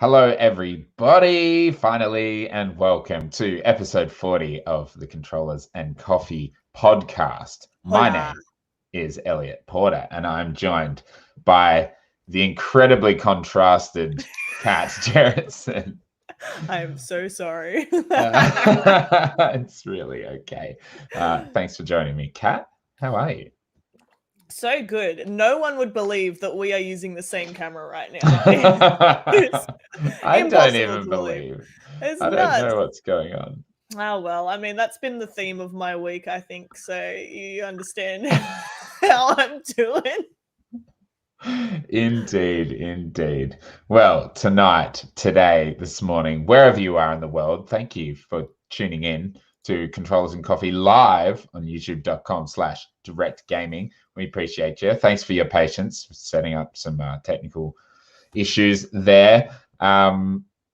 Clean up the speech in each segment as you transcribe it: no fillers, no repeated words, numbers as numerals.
Hello, everybody, finally, and welcome to episode 40 of the Controllers and Coffee podcast. My Hola. name is Elliot Porter, and I'm joined by the incredibly contrasted Kat Jerritson. I'm so sorry. It's really okay. Thanks for joining me, Kat. How are you? So good. No one would believe that we are using the same camera right now. It's I don't impossible even to believe. believe. It's I don't nuts. know what's going on. Oh, well, I mean, that's been the theme of my week, I think. So you understand how I'm doing. Indeed. Well, tonight, today, this morning, wherever you are in the world, thank you for tuning in to Controllers and Coffee live on youtube.com/Direckt Gaming. We appreciate you. Thanks for your patience for setting up some technical issues there.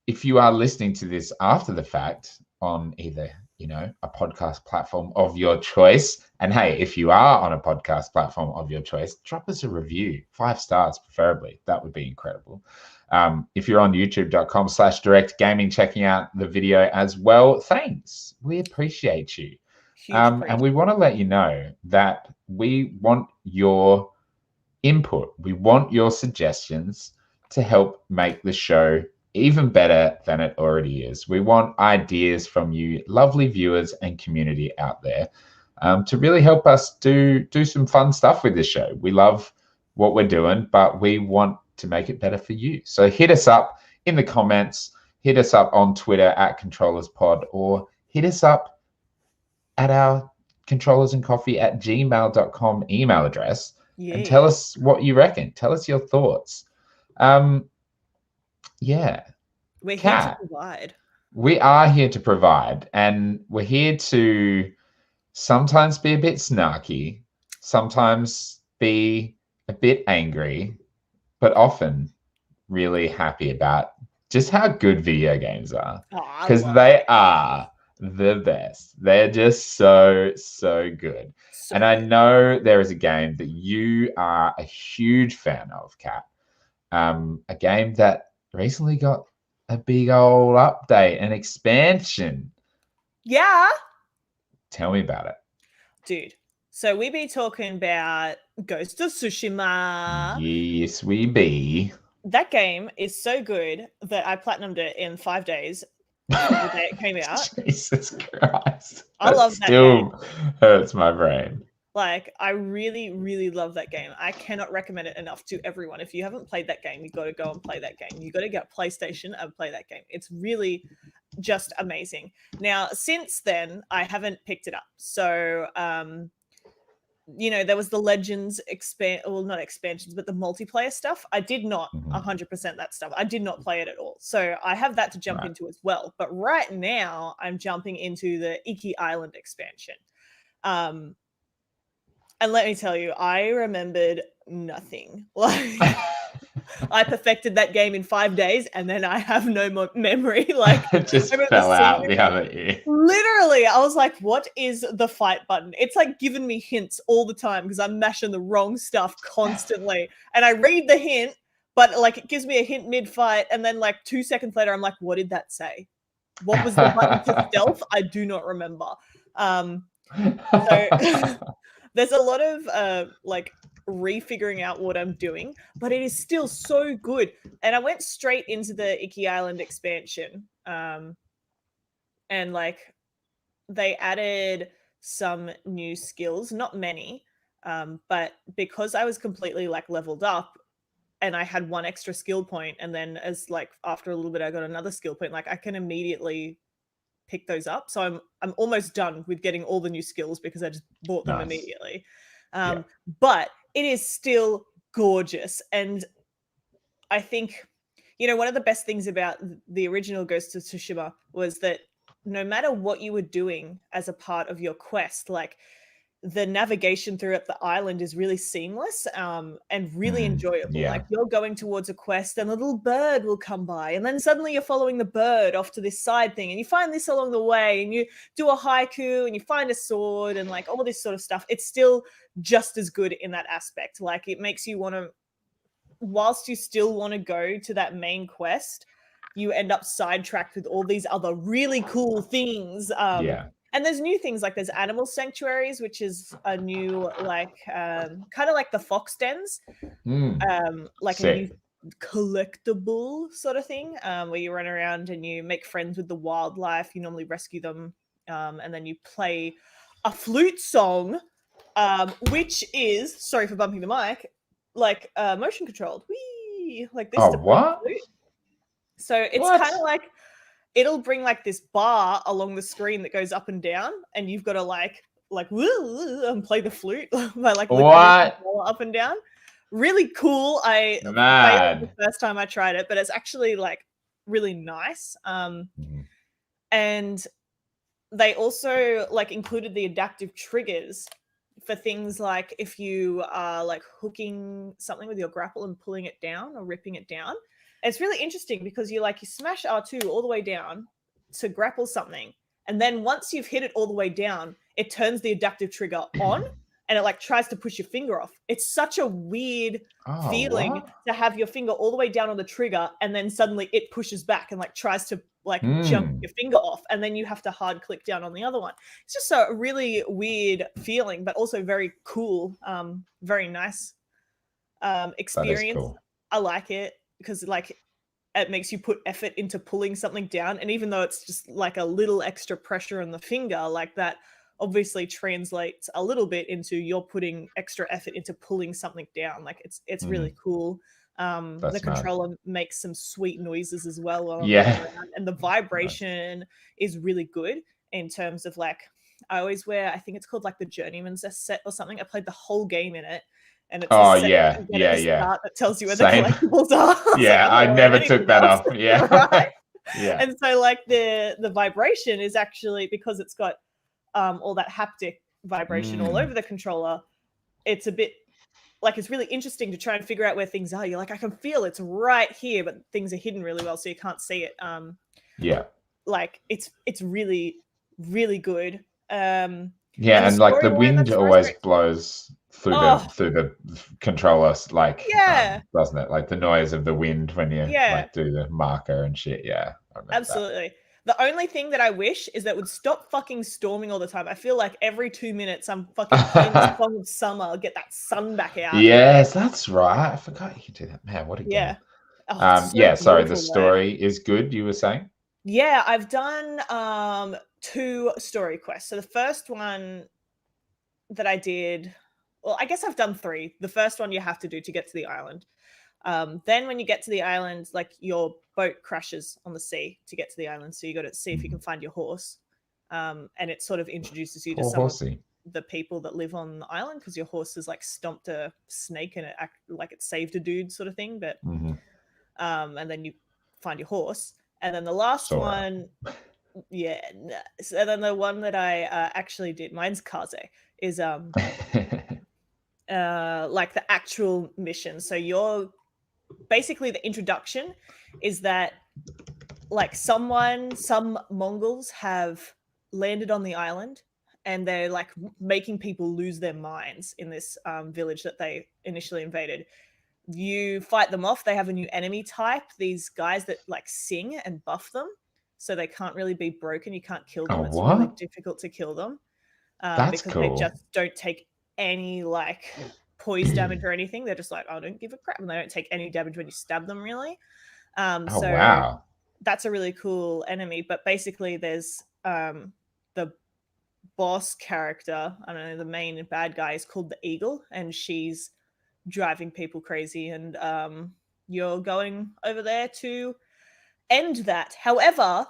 If you are listening to this after the fact on either, a podcast platform of your choice, and hey, if you are on a podcast platform of your choice, drop us a review, 5 stars preferably. That would be incredible. If you're on youtube.com/Direckt Gaming, checking out the video as well, thanks. We appreciate you. And we want to let you know that we want your input. We want your suggestions to help make the show even better than it already is. We want ideas from you, lovely viewers and community out there, to really help us do some fun stuff with this show. We love what we're doing, but we want to make it better for you. So hit us up in the comments, hit us up on Twitter @ControllersPod, or hit us up at our controllersandcoffee@gmail.com email address. Yeah. And tell us what you reckon. Tell us your thoughts. Yeah. We're here Kat, to provide. we are here to provide, and we're here to sometimes be a bit snarky, sometimes be a bit angry, but often really happy about just how good video games are. Because they are the best. They're just so good. And I know there is a game that you are a huge fan of, Kat. A game that recently got a big old update, an expansion. Yeah. Tell me about it. Dude, so we be talking about Ghost of Tsushima. Yes, we be. That game is so good that I platinumed it in 5 days the day it came out. Jesus Christ. I love that game. Still hurts my brain. Like, I really, really love that game. I cannot recommend it enough to everyone. If you haven't played that game, you got to go and play that game. You got to get PlayStation and play that game. It's really just amazing. Now, since then, I haven't picked it up. So, there was the Legends not expansions, but the multiplayer stuff. I did not 100% that stuff. I did not play it at all. So I have that to jump into as well. But right now, I'm jumping into the Iki Island expansion. And let me tell you, I remembered nothing. Like, I perfected that game in 5 days, and then I have no more memory. Like, it just fell out the other ear. Literally, I was like, "What is the fight button?" It's like giving me hints all the time because I'm mashing the wrong stuff constantly, and I read the hint, but like it gives me a hint mid-fight, and then like 2 seconds later, I'm like, "What did that say? What was the button to stealth?" I do not remember. So there's a lot of like refiguring out what I'm doing, but it is still so good. And I went straight into the Iki Island expansion, and like they added some new skills, not many, but because I was completely like leveled up and I had 1 extra skill point, and then as like after a little bit I got another skill point, like I can immediately pick those up. So I'm almost done with getting all the new skills because I just bought them immediately. But it is still gorgeous. And I think, one of the best things about the original Ghost of Tsushima was that no matter what you were doing as a part of your quest, like the navigation throughout the island is really seamless and really enjoyable. Yeah. Like you're going towards a quest and a little bird will come by, and then suddenly you're following the bird off to this side thing, and you find this along the way, and you do a haiku and you find a sword and like all this sort of stuff. It's still just as good in that aspect. Like it makes you want to, whilst you still want to go to that main quest, you end up sidetracked with all these other really cool things. And there's new things, like there's animal sanctuaries, which is a new, like, kind of like the fox dens, like Sick. a new collectible sort of thing, where you run around and you make friends with the wildlife. You normally rescue them, and then you play a flute song, which is, sorry for bumping the mic, like motion controlled. Whee! Like this. Oh, what? Flute. So it's kind of like, it'll bring like this bar along the screen that goes up and down, and you've got to like woo, and play the flute by like lifting the controller up and down. Really cool. I failed the first time I tried it, but it's actually like really nice. And they also like included the adaptive triggers for things like if you are like hooking something with your grapple and pulling it down or ripping it down. It's really interesting because you smash R2 all the way down to grapple something, and then once you've hit it all the way down, it turns the adaptive trigger on, and it like tries to push your finger off. It's such a weird feeling to have your finger all the way down on the trigger, and then suddenly it pushes back and like tries to like jump your finger off, and then you have to hard click down on the other one. It's just a really weird feeling, but also very cool. Very nice experience. Cool. I like it because like it makes you put effort into pulling something down, and even though it's just like a little extra pressure on the finger, like that obviously translates a little bit into you're putting extra effort into pulling something down. Like it's really cool. The controller makes some sweet noises as well while I'm running around, and the vibration is really good in terms of like, I always wear, I think it's called like the Journeyman's set or something. I played the whole game in it. And it's that tells you where the collectibles are. I never took that off. Yeah. Right? And so like the vibration is actually, because it's got all that haptic vibration all over the controller, it's a bit like, it's really interesting to try and figure out where things are. You're like, I can feel it's right here, but things are hidden really well, so you can't see it. Like it's really, really good. And like the wind always blows through the controller, like doesn't it? Like the noise of the wind when you like do the marker and shit. Yeah, absolutely. The only thing that I wish is that it would stop fucking storming all the time. I feel like every 2 minutes I'm fucking playing the song of summer, get that sun back out. Yes, that's right. I forgot you could do that. Man, what a game. Sorry, the story is good, you were saying? Yeah, I've done 2 story quests. So the first one that I did, well, I guess I've done 3. The first one you have to do to get to the island. Then when you get to the island, like your boat crashes on the sea to get to the island. So you got to see if you can find your horse. And it sort of introduces you to some of the people that live on the island, because your horse has like stomped a snake and it like it saved a dude sort of thing. But and then you find your horse. And then the last one, and then the one that I actually did, mine's Kaze, is like the actual mission. So you're basically, the introduction is that like some Mongols have landed on the island, and they're like making people lose their minds in this village that they initially invaded. You fight them off. They have a new enemy type, these guys that like sing and buff them, so they can't really be broken. You can't kill them. It's really difficult to kill them because they just don't take any like poise damage or anything. They're just like, I don't give a crap, and they don't take any damage when you stab them, really. That's a really cool enemy. But basically there's the boss character, I don't know, the main bad guy is called the Eagle, and she's driving people crazy, and you're going over there to end that. However,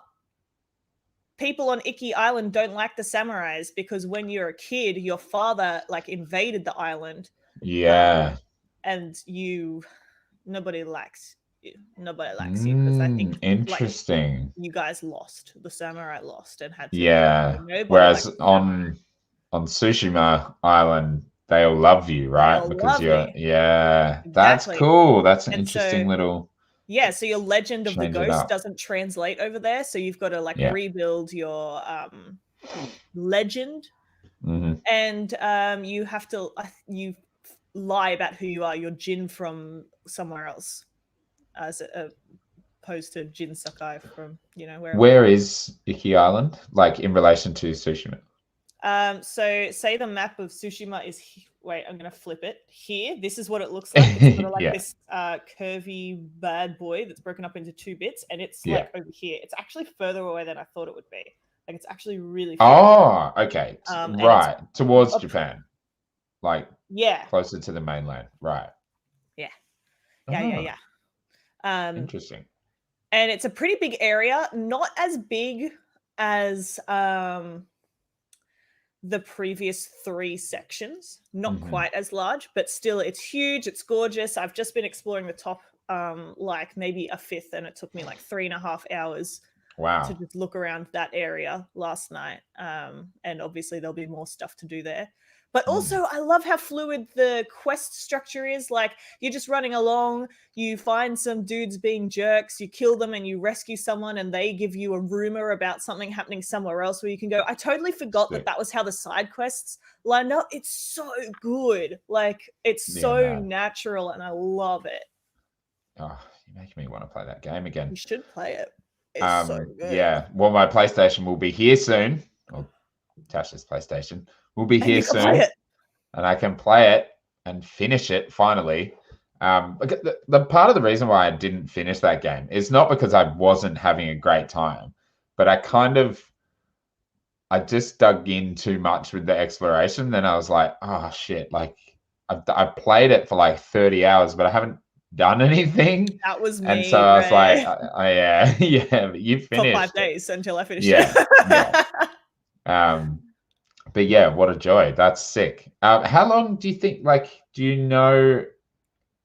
people on Iki Island don't like the samurais, because when you're a kid, your father like invaded the island. And nobody likes you. Nobody likes you, because I think interesting. Like, you guys lost. The samurai lost and had to. Whereas on Tsushima Island, they all love you, right? Because you're exactly. That's cool. That's an interesting little. Yeah, so your legend of the ghost doesn't translate over there, so you've got to like rebuild your legend, and you have to you lie about who you are. You're Jin from somewhere else as a opposed to Jin Sakai from wherever. Where is Iki Island, like in relation to Tsushima? So say the map of Tsushima is wait, I'm gonna flip it here. This is what it looks like. It's sort of like this curvy bad boy that's broken up into 2 bits, and it's like over here. It's actually further away than I thought it would be. Like it's actually really far. Oh, okay. Right. Towards Japan. Like closer to the mainland. Right. Yeah. Interesting. And it's a pretty big area, not as big as the previous 3 sections, not quite as large, but still it's huge, it's gorgeous. I've just been exploring the top like maybe a fifth, and it took me like 3.5 hours to just look around that area last night. And obviously there'll be more stuff to do there. But also, I love how fluid the quest structure is. Like, you're just running along, you find some dudes being jerks, you kill them and you rescue someone, and they give you a rumor about something happening somewhere else where you can go. I totally forgot that was how the side quests lined up. It's so good. Like, it's so natural, and I love it. Oh, you're making me want to play that game again. You should play it. It's so good. Yeah. Well, my PlayStation will be here soon. Or Tasha's PlayStation will be here soon, and I can play it and finish it finally. The part of the reason why I didn't finish that game is not because I wasn't having a great time, but I just dug in too much with the exploration. Then I was like, oh shit, like I played it for like 30 hours, but I haven't done anything. That was me. And so I was like, yeah, but you finished for 5 days until I finished it. But yeah, what a joy. That's sick. How long do you think, like, do you know,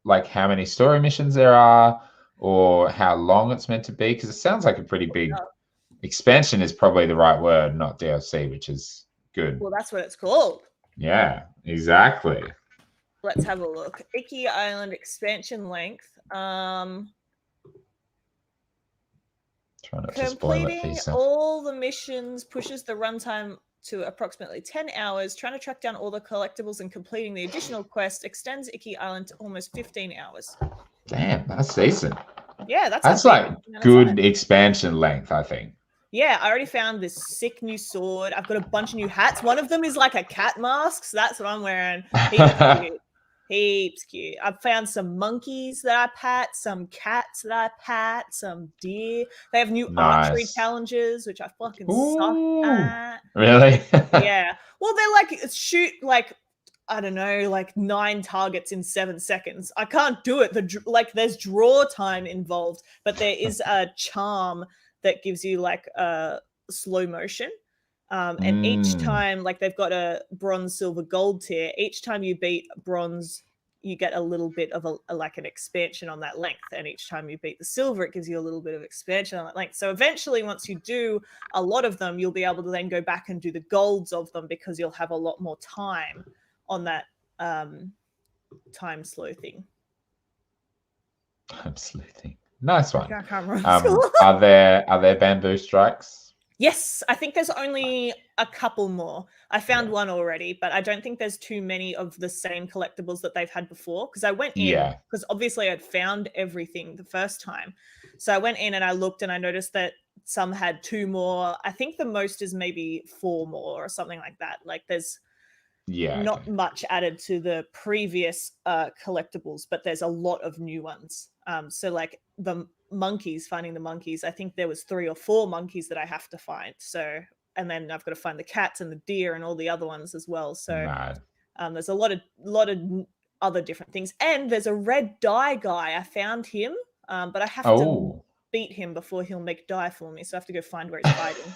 like, how many story missions there are, or how long it's meant to be? Because it sounds like a pretty big expansion is probably the right word, not DLC, which is good. Well, that's what it's called. Yeah, exactly. Let's have a look. Iki Island expansion length. Completing all the missions pushes the runtime to approximately 10 hours. Trying to track down all the collectibles and completing the additional quest extends Iki Island to almost 15 hours. Damn, that's decent. Yeah, that's like good expansion length, I think. Yeah, I already found this sick new sword. I've got a bunch of new hats. One of them is like a cat mask, so that's what I'm wearing. Heaps cute. I've found some monkeys that I pat, some cats that I pat, some deer. They have new archery challenges, which I fucking suck at. Really? Yeah. Well, they're like shoot like I don't know, like 9 targets in 7 seconds. I can't do it. There's draw time involved, but there is a charm that gives you like a slow motion. And each time, like they've got a bronze, silver, gold tier. Each time you beat bronze, you get a little bit of like an expansion on that length. And each time you beat the silver, it gives you a little bit of expansion on that length. So eventually, once you do a lot of them, you'll be able to then go back and do the golds of them because you'll have a lot more time on that time slow thing. Time slow thing. Nice one. I can't remember. Are there bamboo strikes? Yes, I think there's only a couple more. I found one already, but I don't think there's too many of the same collectibles that they've had before. Because I went in, because obviously I'd found everything the first time. So I went in and I looked and I noticed that some had 2 more. I think the most is maybe 4 more or something like that. Like there's not much added to the previous collectibles, but there's a lot of new ones. So like the monkeys, finding the monkeys, I think there was 3 or 4 monkeys that I have to find. So, and then I've got to find the cats and the deer and all the other ones as well. So there's a lot of other different things. And there's a red dye guy. I found him, but I have to beat him before he'll make dye for me. So I have to go find where he's hiding.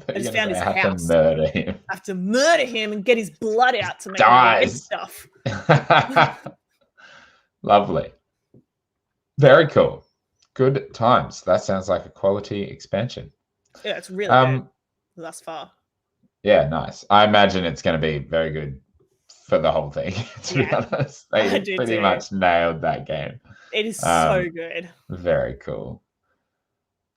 I just found his house. I have to murder him and get his blood out to make red stuff. Lovely. Very cool. Good times. That sounds like a quality expansion. Yeah, it's really good thus far. Yeah, nice. I imagine it's going to be very good for the whole thing, to be honest. They pretty much nailed that game. It is so good. Very cool.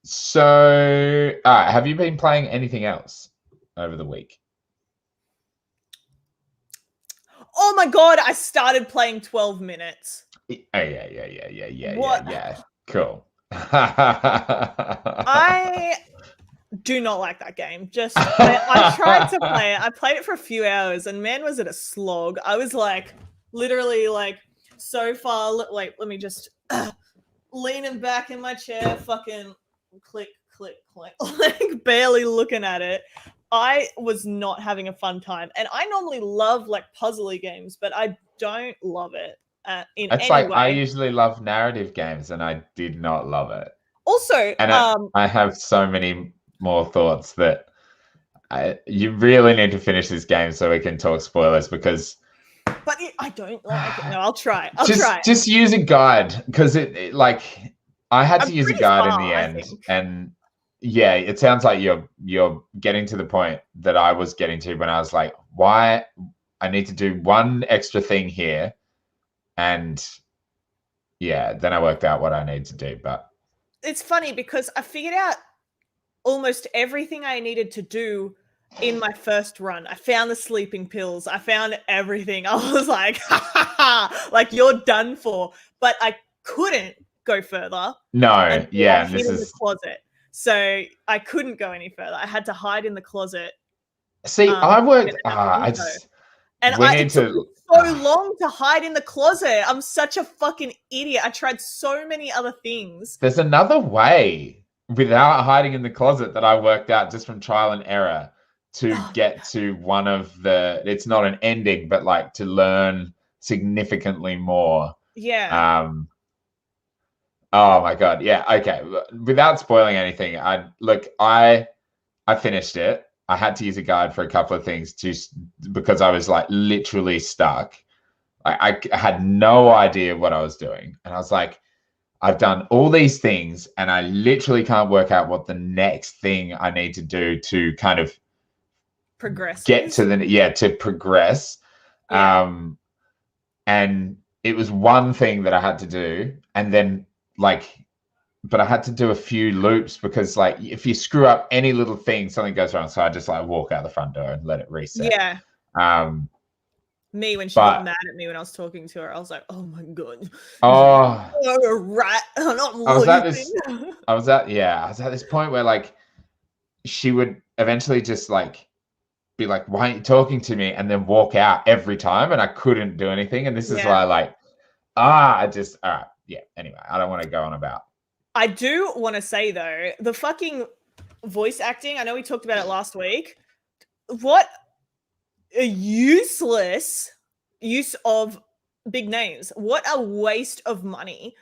So, have you been playing anything else over the week? Oh my God, I started playing 12 minutes. Yeah. Cool. I do not like that game. I tried to play it. I played it for a few hours, and man, was it a slog. I was like, literally, like, so far. Like, let me just leaning back in my chair, fucking click, click, click, like barely looking at it. I was not having a fun time, and I normally love like puzzly games, but I don't love it in It's any like I way. usually love narrative games, and I did not love it. Also, And I have so many more thoughts that you really need to finish this game so we can talk spoilers because. But I don't like it. No, I'll try. I'll try. Just use a guide because it like I had to use a guide in the I end, think. and yeah, it sounds like you're getting to the point that I was getting to when I was like, why I need to do one extra thing here, and yeah, then I worked out what I need to do. But it's funny because I figured out almost everything I needed to do in my first run. I found the sleeping pills. I found everything. I was like, ha, ha, ha, like you're done for. But I couldn't go further. no, yeah, I and hid this in the is closet. So I couldn't go any further. I had to hide in the closet. see, I worked. And we it need took to. me so long to hide in the closet. I'm such a fucking idiot. I tried so many other things. There's another way without hiding in the closet that I worked out just from trial and error to get to one of the. It's not an ending, but like to learn significantly more. Yeah. Oh my god, yeah. Okay, without spoiling anything, I finished it. I had to use a guide for a couple of things because I was like literally stuck. I had no idea what I was doing, and I was like, I've done all these things, and I literally can't work out what the next thing I need to do to kind of Progress. Get to to progress. Yeah. And it was one thing that I had to do, and then but I had to do a few loops because like if you screw up any little thing, something goes wrong. So I just like walk out the front door and let it reset. Yeah. Me when she got mad at me when I was talking to her, I was like, "Oh my god, you're a rat!" And I'm I was at this point where like she would eventually just like be like, "Why aren't you talking to me?" and then walk out every time, and I couldn't do anything. And this is why like all right, yeah. Anyway, I don't want to go on about. I do want to say though, the fucking voice acting. I know we talked about it last week. What a useless use of big names. What a waste of money.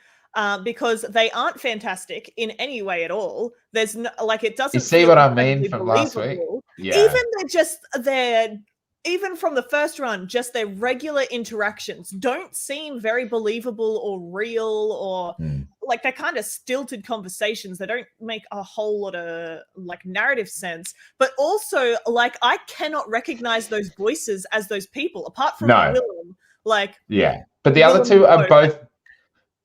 Because they aren't fantastic in any way at all. There's no, like, it doesn't. You see what I mean from last week? Yeah. Even from the first run, just their regular interactions don't seem very believable or real, or like they're kind of stilted conversations. They don't make a whole lot of like narrative sense. But also, like, I cannot recognize those voices as those people, apart from Willem. Like, yeah, but the other two are both.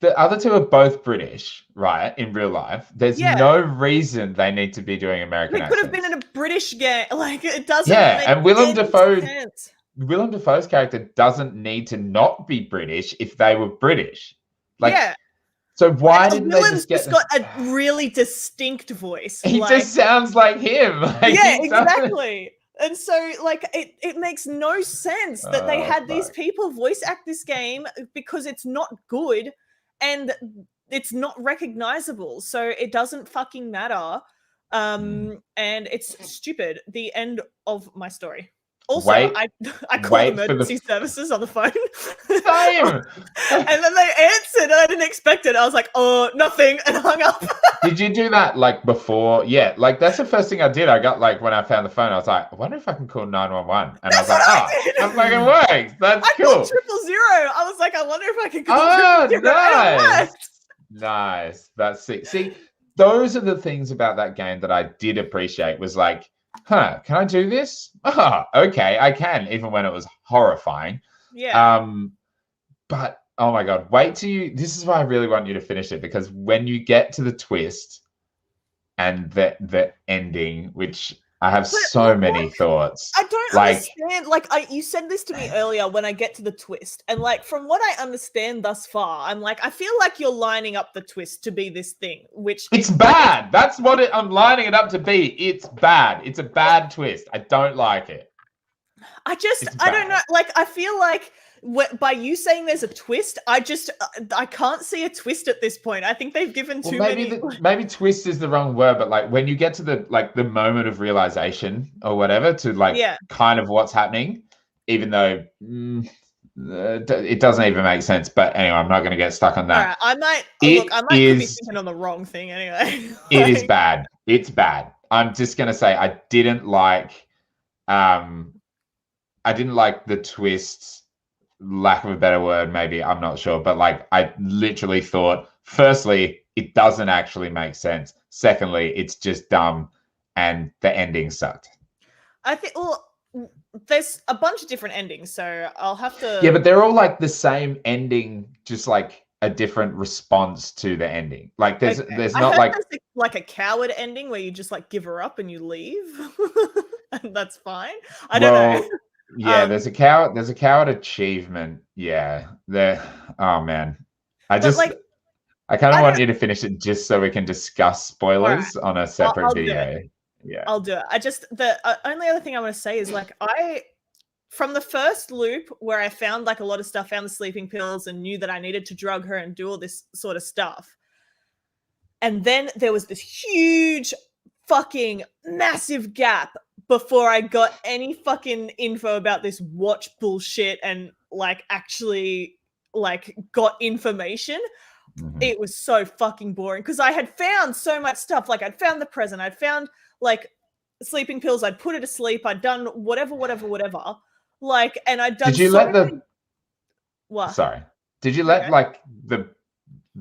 The other two are both British, right? In real life, there's no reason they need to be doing American accents. They could have been in a British game. Like, it doesn't. Yeah, and Willem sense. Willem Dafoe's character doesn't need to not be British if they were British. Like, yeah. So why didn't they just get? Got a really distinct voice. He just sounds like him. Like, yeah, exactly. And so, like, it makes no sense that they had these people voice act this game because it's not good. And it's not recognizable, so it doesn't fucking matter. And it's stupid. The end of my story. Also, I called emergency services on the phone. Same. And then they answered, and I didn't expect it. I was like, "Oh, nothing," and hung up. Did you do that like before? Yeah, like that's the first thing I did. I got like when I found the phone, I was like, I wonder if I can call 911. And I was like, that fucking works. That's cool. I called 000. I was like, I wonder if I can call 000. Nice. Nice. That's sick. See, those are the things about that game that I did appreciate. Was like, can I do this? Oh, okay, I can, even when it was horrifying. Yeah. But oh my god, wait till you. This is why I really want you to finish it, because when you get to the twist and the ending, which I have so many thoughts. I don't understand. Like, you said this to me earlier when I get to the twist, and like from what I understand thus far, I'm like, I feel like you're lining up the twist to be this thing, which it's bad. That's what I'm lining it up to be. It's bad. It's a bad twist. I don't like it. I don't know. Like, I feel like by you saying there's a twist, I can't see a twist at this point. I think they've given too many. Maybe twist is the wrong word, but like when you get to the moment of realization or whatever, to like kind of what's happening, even though it doesn't even make sense. But anyway, I'm not going to get stuck on that. All right, I might be thinking on the wrong thing anyway. It is bad. It's bad. I'm just going to say I didn't like the twists. Lack of a better word, maybe, I'm not sure, but like I literally thought, firstly, it doesn't actually make sense. Secondly, it's just dumb, and the ending sucked. I think there's a bunch of different endings, so I'll have to. Yeah, but they're all like the same ending, just like a different response to the ending. Like there's not like a coward ending where you just like give her up and you leave, and that's fine. I don't know. Yeah, there's a coward achievement. Yeah, oh man, I kind of want you to finish it just so we can discuss spoilers on a separate video. Yeah, I'll do it. The only other thing I want to say is like from the first loop where I found like a lot of stuff, found the sleeping pills and knew that I needed to drug her and do all this sort of stuff, and then there was this huge fucking massive gap before I got any fucking info about this watch bullshit and like actually like got information. It was so fucking boring because I had found so much stuff. Like I'd found the present, I'd found like sleeping pills, I'd put her to sleep, I'd done whatever. Like, and I'd done. Did you What? Sorry. Did you let like the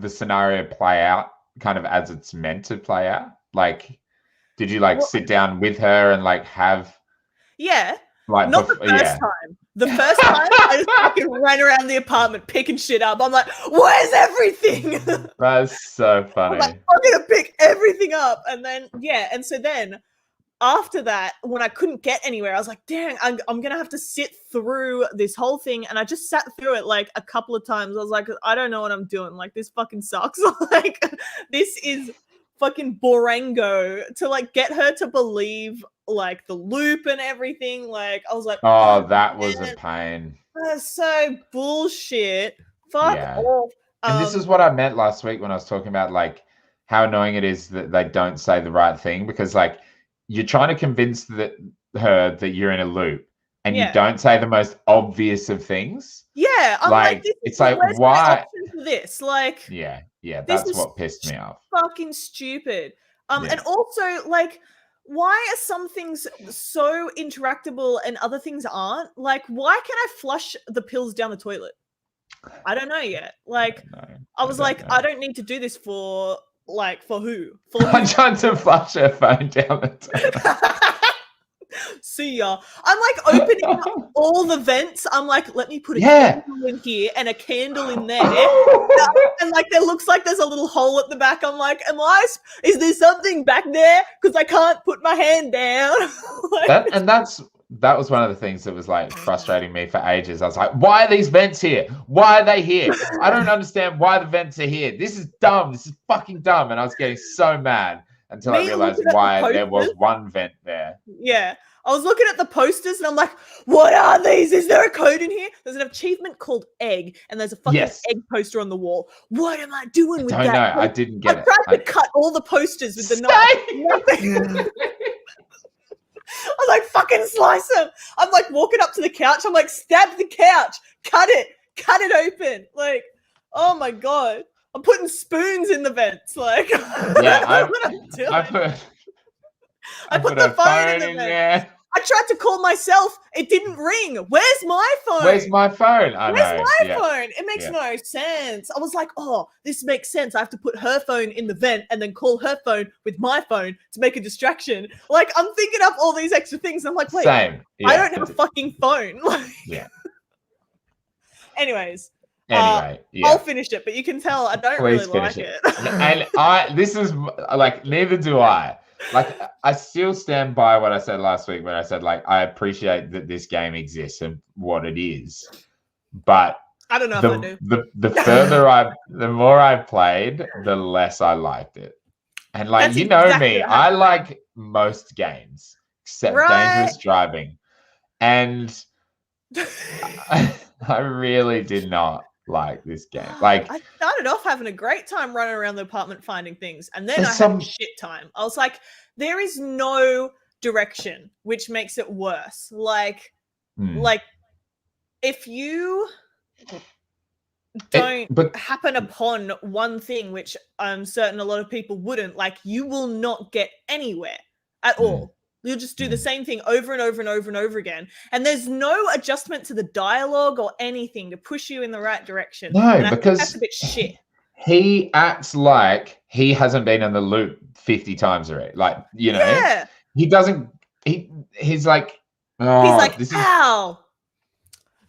scenario play out kind of as it's meant to play out? Like, did you like sit down with her and like have? Yeah. Like not the first time. The first time I just fucking ran around the apartment picking shit up. I'm like, where's everything? That's so funny. I'm like, I'm gonna pick everything up. And then and so then after that, when I couldn't get anywhere, I was like, dang, I'm gonna have to sit through this whole thing. And I just sat through it like a couple of times. I was like, I don't know what I'm doing. Like, this fucking sucks. Like, this is fucking Borango to like get her to believe like the loop and everything. Like, I was like, oh, that was a pain. That's so bullshit. Fuck off. And this is what I meant last week when I was talking about like how annoying it is that they don't say the right thing, because like you're trying to convince her that you're in a loop and you don't say the most obvious of things. Yeah, I'm like it's like, why for this? Like, yeah, that's what pissed me off. Fucking stupid. And also like, why are some things so interactable and other things aren't? Like, why can I flush the pills down the toilet? I don't know yet. Like, I was like, I don't need to do this for who? I'm trying to flush her phone down the toilet. See ya. I'm like opening up all the vents. I'm like, let me put a candle in here and a candle in there. And like, there looks like there's a little hole at the back. I'm like, is there something back there? Because I can't put my hand down. That was one of the things that was like frustrating me for ages. I was like, why are these vents here? Why are they here? I don't understand why the vents are here. This is dumb. This is fucking dumb. And I was getting so mad until I realized why there was one vent there. Yeah. I was looking at the posters and I'm like, what are these? Is there a code in here? There's an achievement called egg and there's a fucking egg poster on the wall. What am I doing with that? I don't know. I didn't get it. I tried to cut all the posters with the knife. I was like, fucking slice them. I'm like walking up to the couch. I'm like, stab the couch. Cut it open. Like, oh my God. I'm putting spoons in the vents. Like, yeah, what I'm doing. I put the phone in there. I tried to call myself. It didn't ring. Where's my phone? Where's my phone? Where's my phone? It makes no sense. I was like, oh, this makes sense. I have to put her phone in the vent and then call her phone with my phone to make a distraction. Like, I'm thinking up all these extra things. I'm like, wait, I don't have a fucking phone. Yeah. Anyways. Anyway, I'll finish it, but you can tell I don't really like it. And this is like, neither do I. Like, I still stand by what I said last week when I said, like, I appreciate that this game exists and what it is, but I don't know if I do. the more I've played, the less I liked it. And like, That's you know exactly me, what I happened. like most games except Right. Dangerous Driving, and I really did not like this game. Like, I started off having a great time running around the apartment finding things, and then I there's had some a shit time. I was like, there is no direction, which makes it worse. Like if you don't happen upon one thing, which I'm certain a lot of people wouldn't, like, you will not get anywhere at all. You'll just do the same thing over and over and over and over again. And there's no adjustment to the dialogue or anything to push you in the right direction. No, and I because think that's a bit shit. He acts like he hasn't been in the loop 50 times already. Like, you know, Yeah. he doesn't, he's like, oh, He's like, this ow,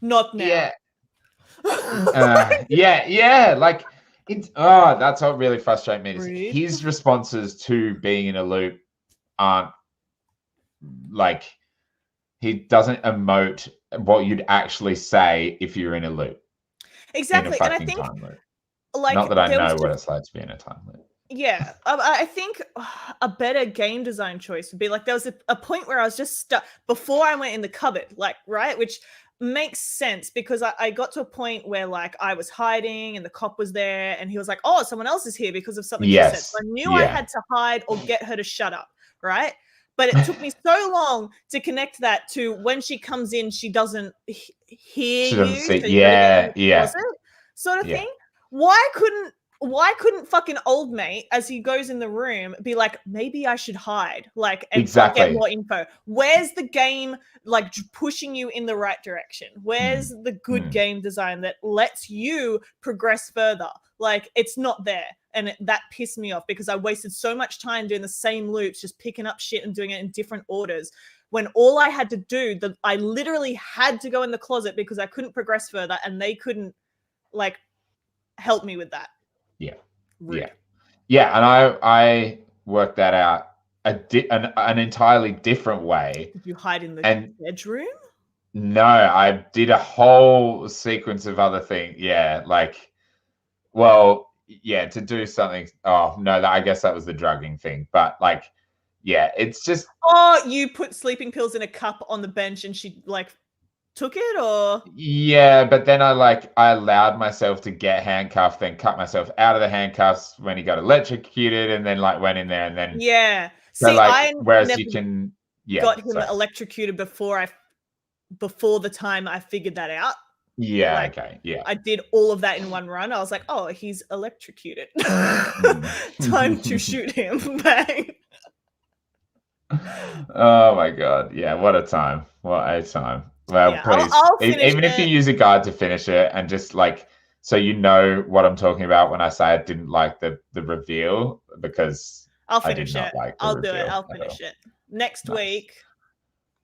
not now. Yeah. Yeah. Like, it's, that's what really frustrates me. Rude. His responses to being in a loop aren't like, he doesn't emote what you'd actually say if you're in a loop. Exactly. In a and I fucking think, time loop. like, not that I know what it's like to be in a time loop. Yeah, I think a better game design choice would be like, there was a point where I was just stuck before I went in the cupboard, like, right, which makes sense because I got to a point where, like, I was hiding and the cop was there and he was like, oh, someone else is here because of something she said. So I knew I had to hide or get her to shut up, right? But it took me so long to connect that to when she comes in, she doesn't hear She doesn't you. see, So you gotta get in the closet, sort of thing. Why couldn't fucking old mate, as he goes in the room, be like, maybe I should hide, like, and get more info? Where's the game, like, pushing you in the right direction? Where's the good game design that lets you progress further? Like, it's not there. And that pissed me off because I wasted so much time doing the same loops, just picking up shit and doing it in different orders. When all I had to do, I literally had to go in the closet because I couldn't progress further and they couldn't, like, help me with that. Yeah. Rude. Yeah. And I worked that out an entirely different way. Did you hide in the bedroom? No, I did a whole sequence of other things. Yeah. Like, well, yeah, to do something. Oh, no, I guess that was the drugging thing. But, like, yeah, it's just. Oh, you put sleeping pills in a cup on the bench and she, like, took it, or? Yeah, but then I allowed myself to get handcuffed, then cut myself out of the handcuffs when he got electrocuted, and then, like, went in there and then. Yeah. So, see, like, whereas never you can got him electrocuted before the time I figured that out. Yeah. Like, okay. Yeah. I did all of that in one run. I was like, oh, he's electrocuted. Time to shoot him. Bang. Oh my god. Yeah, what a time. What a time. Well, yeah, please, even if you use a guide to finish it and just, like, so you know what I'm talking about when I say I didn't like the reveal, because I'll finish I did not like the I'll do it. I'll at finish all. it. Next week,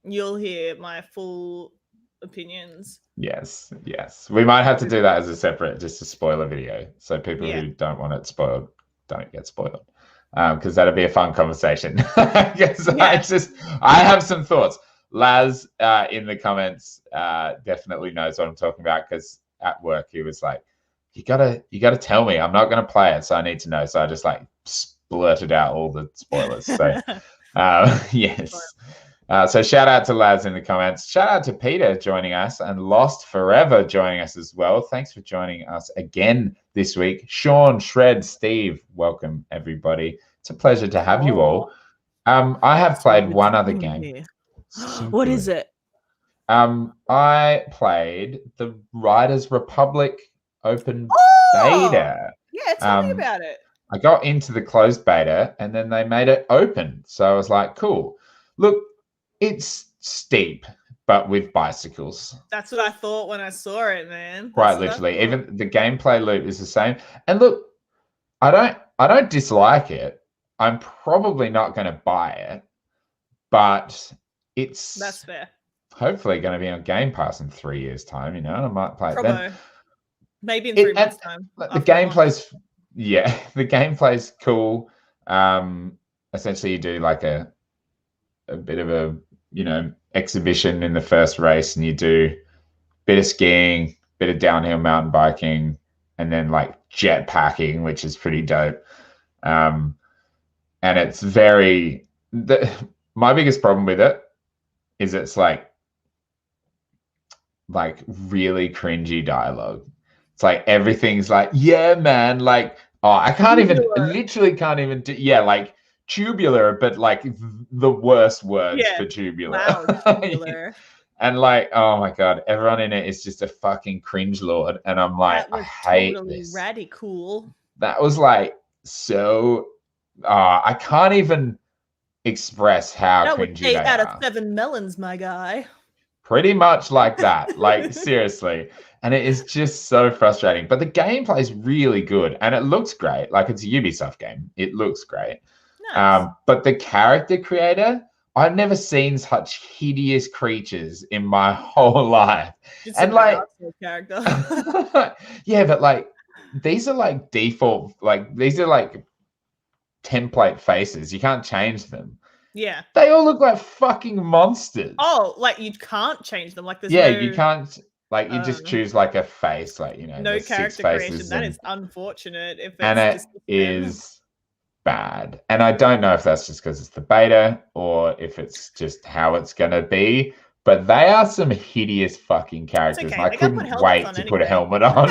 you'll hear my full opinions. Yes. We might have to do that as a separate, just a spoiler video. So people who don't want it spoiled don't get spoiled. Because that'd be a fun conversation. I have some thoughts. Laz in the comments definitely knows what I'm talking about, because at work he was like, you gotta tell me, I'm not gonna play it, so I need to know. So I just, like, blurted out all the spoilers. So yes. So shout out to Laz in the comments. Shout out to Peter joining us, and Lost Forever joining us as well. Thanks for joining us again this week. Sean, Shred, Steve, welcome everybody. It's a pleasure to have you all. I have played one other game. What is it? I played the Riders Republic open beta. Yeah, tell me about it. I got into the closed beta and then they made it open. So I was like, cool. Look, it's steep, but with bicycles. That's what I thought when I saw it, man. Quite literally. Even the gameplay loop is the same. And look, I don't dislike it. I'm probably not going to buy it, but that's fair. Hopefully going to be on Game Pass in 3 years' time, you know, and I might play it then. Maybe in 3 months' time. The gameplay's, the gameplay's cool. essentially you do like a bit of a, exhibition in the first race, and you do a bit of skiing, bit of downhill mountain biking, and then like jet packing, which is pretty dope. And it's my biggest problem with it is it's like really cringy dialogue. It's like everything's like, yeah, man, like, oh, I literally can't even do, yeah, like tubular, but like the worst words for tubular. Wow, tubular. And like, oh my God, everyone in it is just a fucking cringe lord. And I'm like, I hate totally this. Radical. That was like so, I can't even express how cringy they are. 8 out of 7 melons, my guy. Pretty much like that, like seriously. And it is just so frustrating. But the gameplay is really good and it looks great. Like it's a Ubisoft game. It looks great. Nice. But the character creator, I've never seen such hideous creatures in my whole life. Just and like character. Yeah, but like these are like default, like these are like template faces. You can't change them. Yeah. They all look like fucking monsters. Oh, like you can't change them. Like there's you can't, like you just choose like a face, like, no character creation. That is unfortunate. If it's and it is bad. And I don't know if that's just because it's the beta or if it's just how it's gonna be. But they are some hideous fucking characters. Okay. I couldn't wait to put a helmet on.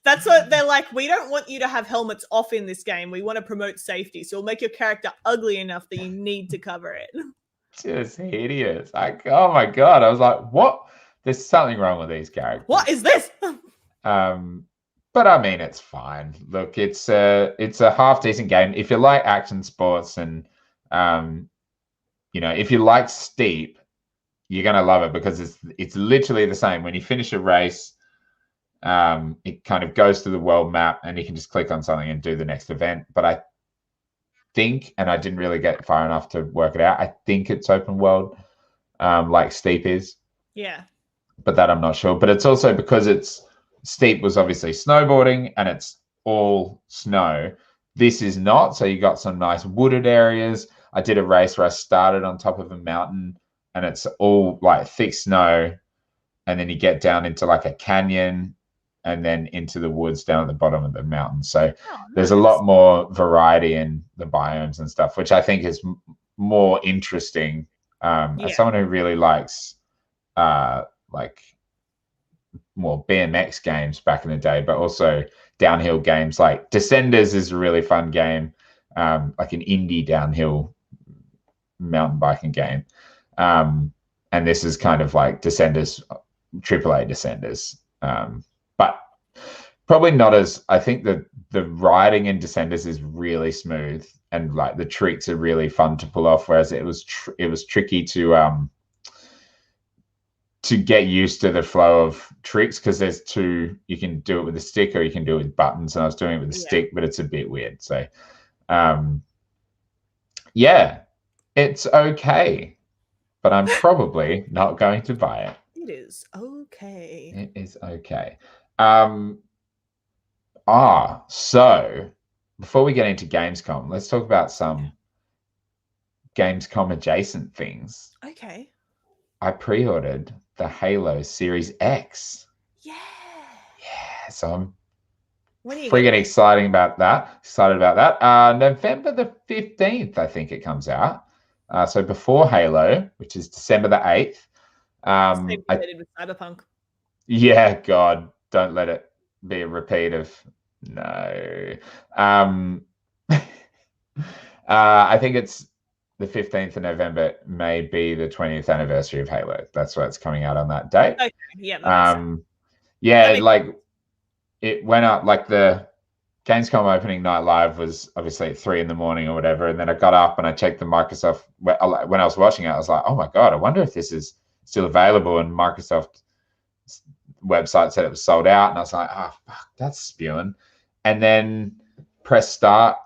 That's what they're like. We don't want you to have helmets off in this game. We want to promote safety. So we'll make your character ugly enough that you need to cover it. Just hideous. Like, oh my God. I was like, what? There's something wrong with these characters. What is this? But I mean, it's fine. Look, it's a half decent game. If you like action sports and, if you like steep, you're going to love it because it's literally the same. When you finish a race, it kind of goes to the world map and you can just click on something and do the next event. But I think, and I didn't really get far enough to work it out, I think it's open world, like Steep is. Yeah. But that I'm not sure. But it's also because Steep was obviously snowboarding and it's all snow. This is not. So you got some nice wooded areas. I did a race where I started on top of a mountain and it's all like thick snow. And then you get down into like a canyon and then into the woods down at the bottom of the mountain. So there's a lot more variety in the biomes and stuff, which I think is more interesting as someone who really likes like more BMX games back in the day, but also downhill games. Like Descenders is a really fun game, like an indie downhill mountain biking game. And this is kind of like Descenders, AAA Descenders. But probably not as, I think that the riding in Descenders is really smooth and like the tricks are really fun to pull off, whereas it was tricky to get used to the flow of tricks because there's two. You can do it with a stick or you can do it with buttons, and I was doing it with a stick, but it's a bit weird. So it's okay, but I'm probably not going to buy it. It is okay. It is okay. So before we get into Gamescom, let's talk about some Gamescom adjacent things. Okay. I pre-ordered the Halo Series X. Yeah. Yeah. So I'm freaking excited about that. November the 15th, I think it comes out. So before Halo, which is December the 8th. Same I did with Cyberpunk. Yeah, God, don't let it be a repeat of no. I think it's the 15th of November, may be the 20th anniversary of Halo. That's why it's coming out on that date. Okay, like it went up, like the Gamescom opening night live was obviously at 3 a.m. or whatever, and then I got up and I checked the Microsoft when I was watching it. I was like, oh my God, I wonder if this is still available. And Microsoft website said it was sold out, and I was like, oh fuck, that's spewing. And then press start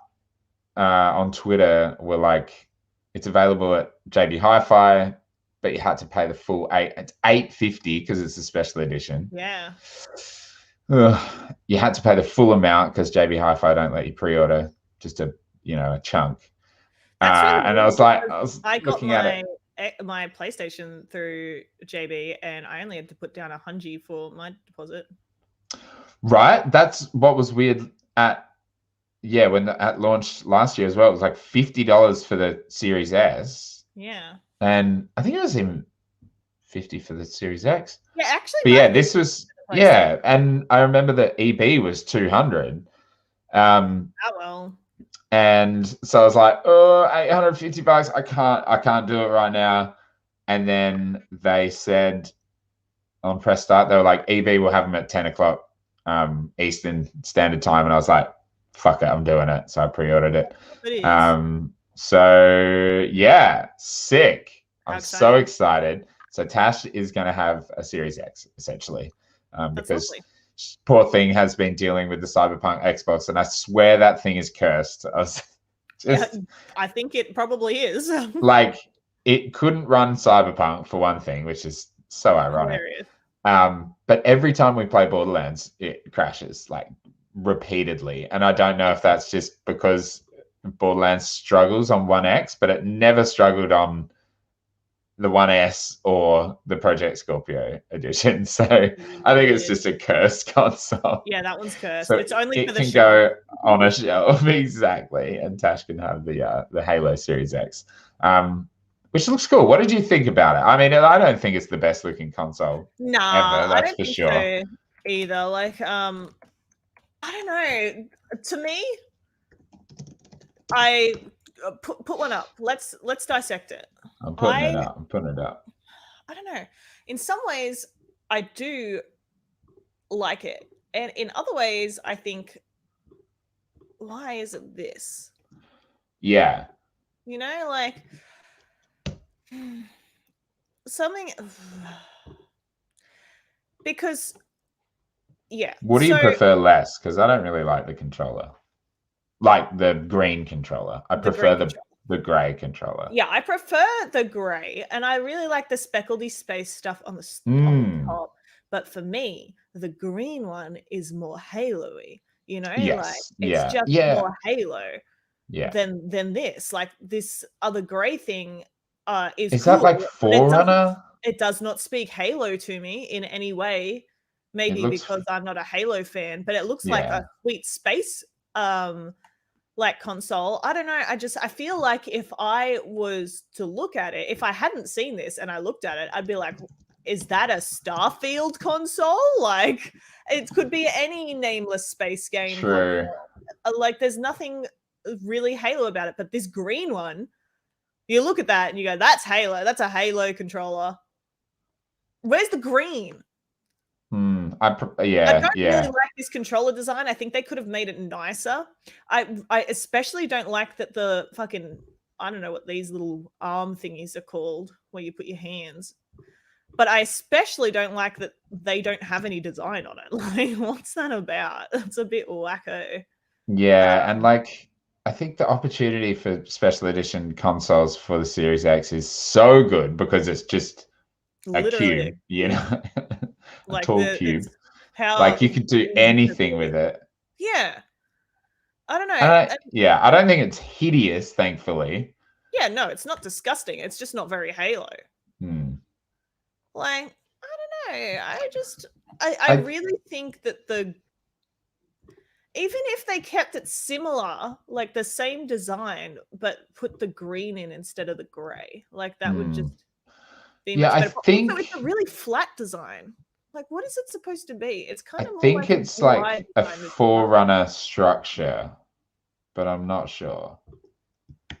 on Twitter were like, it's available at JB Hi-Fi, but you had to pay the full it's $8.50 because it's a special edition. Yeah. You had to pay the full amount because JB Hi-Fi don't let you pre-order just a a chunk. That's really And I weird was like, because I got looking at it. my PlayStation through JB, and I only had to put down $100 for my deposit. Right, that's what was weird at launch last year as well. It was like $50 for the Series S. Yeah. And I think it was even 50 for the Series X. Yeah, actually. But yeah, this was and I remember the EB was 200. Oh well. And so I was like, oh, $850. I can't do it right now. And then they said on press start, they were like, EB will have them at 10 o'clock Eastern Standard Time. And I was like, fuck it, I'm doing it. So I pre-ordered it. It is. So yeah, sick. I'm so excited. So Tash is going to have a Series X essentially, because poor thing has been dealing with the Cyberpunk Xbox, and I swear that thing is cursed. I think it probably is. Like, it couldn't run Cyberpunk for one thing, which is so ironic. But every time we play Borderlands, it crashes like repeatedly, and I don't know if that's just because Borderlands struggles on One X, but it never struggled on the One S or the Project Scorpio edition. So I think it's just a cursed console. Yeah, that one's cursed. So it's only for the can go on a shelf. Exactly. And Tash can have the Halo Series X, which looks cool. What did you think about it? I mean, I don't think it's the best looking console ever, that's I don't for think sure. So either. Like, I don't know. To me, I put one up. Let's dissect it. I'm putting it up. I don't know. In some ways, I do like it, and in other ways, I think, why is it this? Yeah. Like something, because yeah. What do you prefer less? Because I don't really like the controller, like the green controller. I prefer the gray controller. Yeah, I prefer the gray, and I really like the speckledy space stuff on the top. But for me, the green one is more Halo-y. Yes. Like it's just more Halo. Yeah. Than this. Like this other gray thing is cool, that like Forerunner? It does not speak Halo to me in any way. Maybe because I'm not a Halo fan, but it looks like a sweet space like console. I don't know. I feel like if I was to look at it, if I hadn't seen this and I looked at it, I'd be like, is that a Starfield console? Like, it could be any nameless space game. True. Like, there's nothing really Halo about it, but this green one, you look at that and you go, that's Halo. That's a Halo controller. Where's the green? I don't really like this controller design. I think they could have made it nicer. I especially don't like that the fucking, I don't know what these little arm thingies are called where you put your hands. But I especially don't like that they don't have any design on it. Like, what's that about? It's a bit wacko. Yeah, and like, I think the opportunity for special edition consoles for the Series X is so good because it's just a cube, a tall cube. Like, you could do anything with it. Yeah. I don't know. I don't think it's hideous, thankfully. Yeah, no, it's not disgusting. It's just not very Halo. Like, I don't know. I really think that even if they kept it similar, like the same design, but put the green in instead of the gray, like that would just be much better. I think it's a really flat design. Like, what is it supposed to be? It's kind of. I think it's like a Forerunner structure, but I'm not sure. I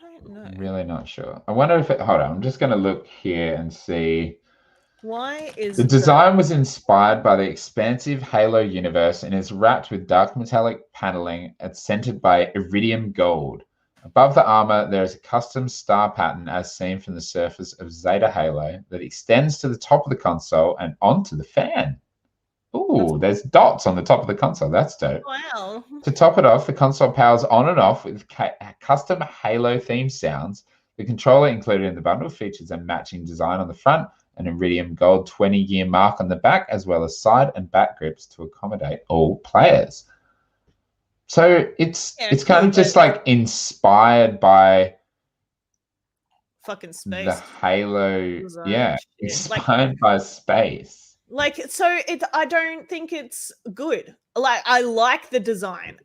don't know. I'm really not sure. I wonder if hold on. I'm just going to look here and see. Why is the design was inspired by the expansive Halo universe and is wrapped with dark metallic paneling and centered by iridium gold. Above the armor, there is a custom star pattern as seen from the surface of Zeta Halo that extends to the top of the console and onto the fan. Ooh, there's dots on the top of the console. That's dope. Wow. To top it off, the console powers on and off with custom Halo themed sounds. The controller included in the bundle features a matching design on the front, an iridium gold 20-year mark on the back, as well as side and back grips to accommodate all players. So it's Yeah, it's cool, kind of just but like inspired by fucking the space Halo. design Yeah, and shit. inspired by space. So I don't think it's good. Like, I like the design.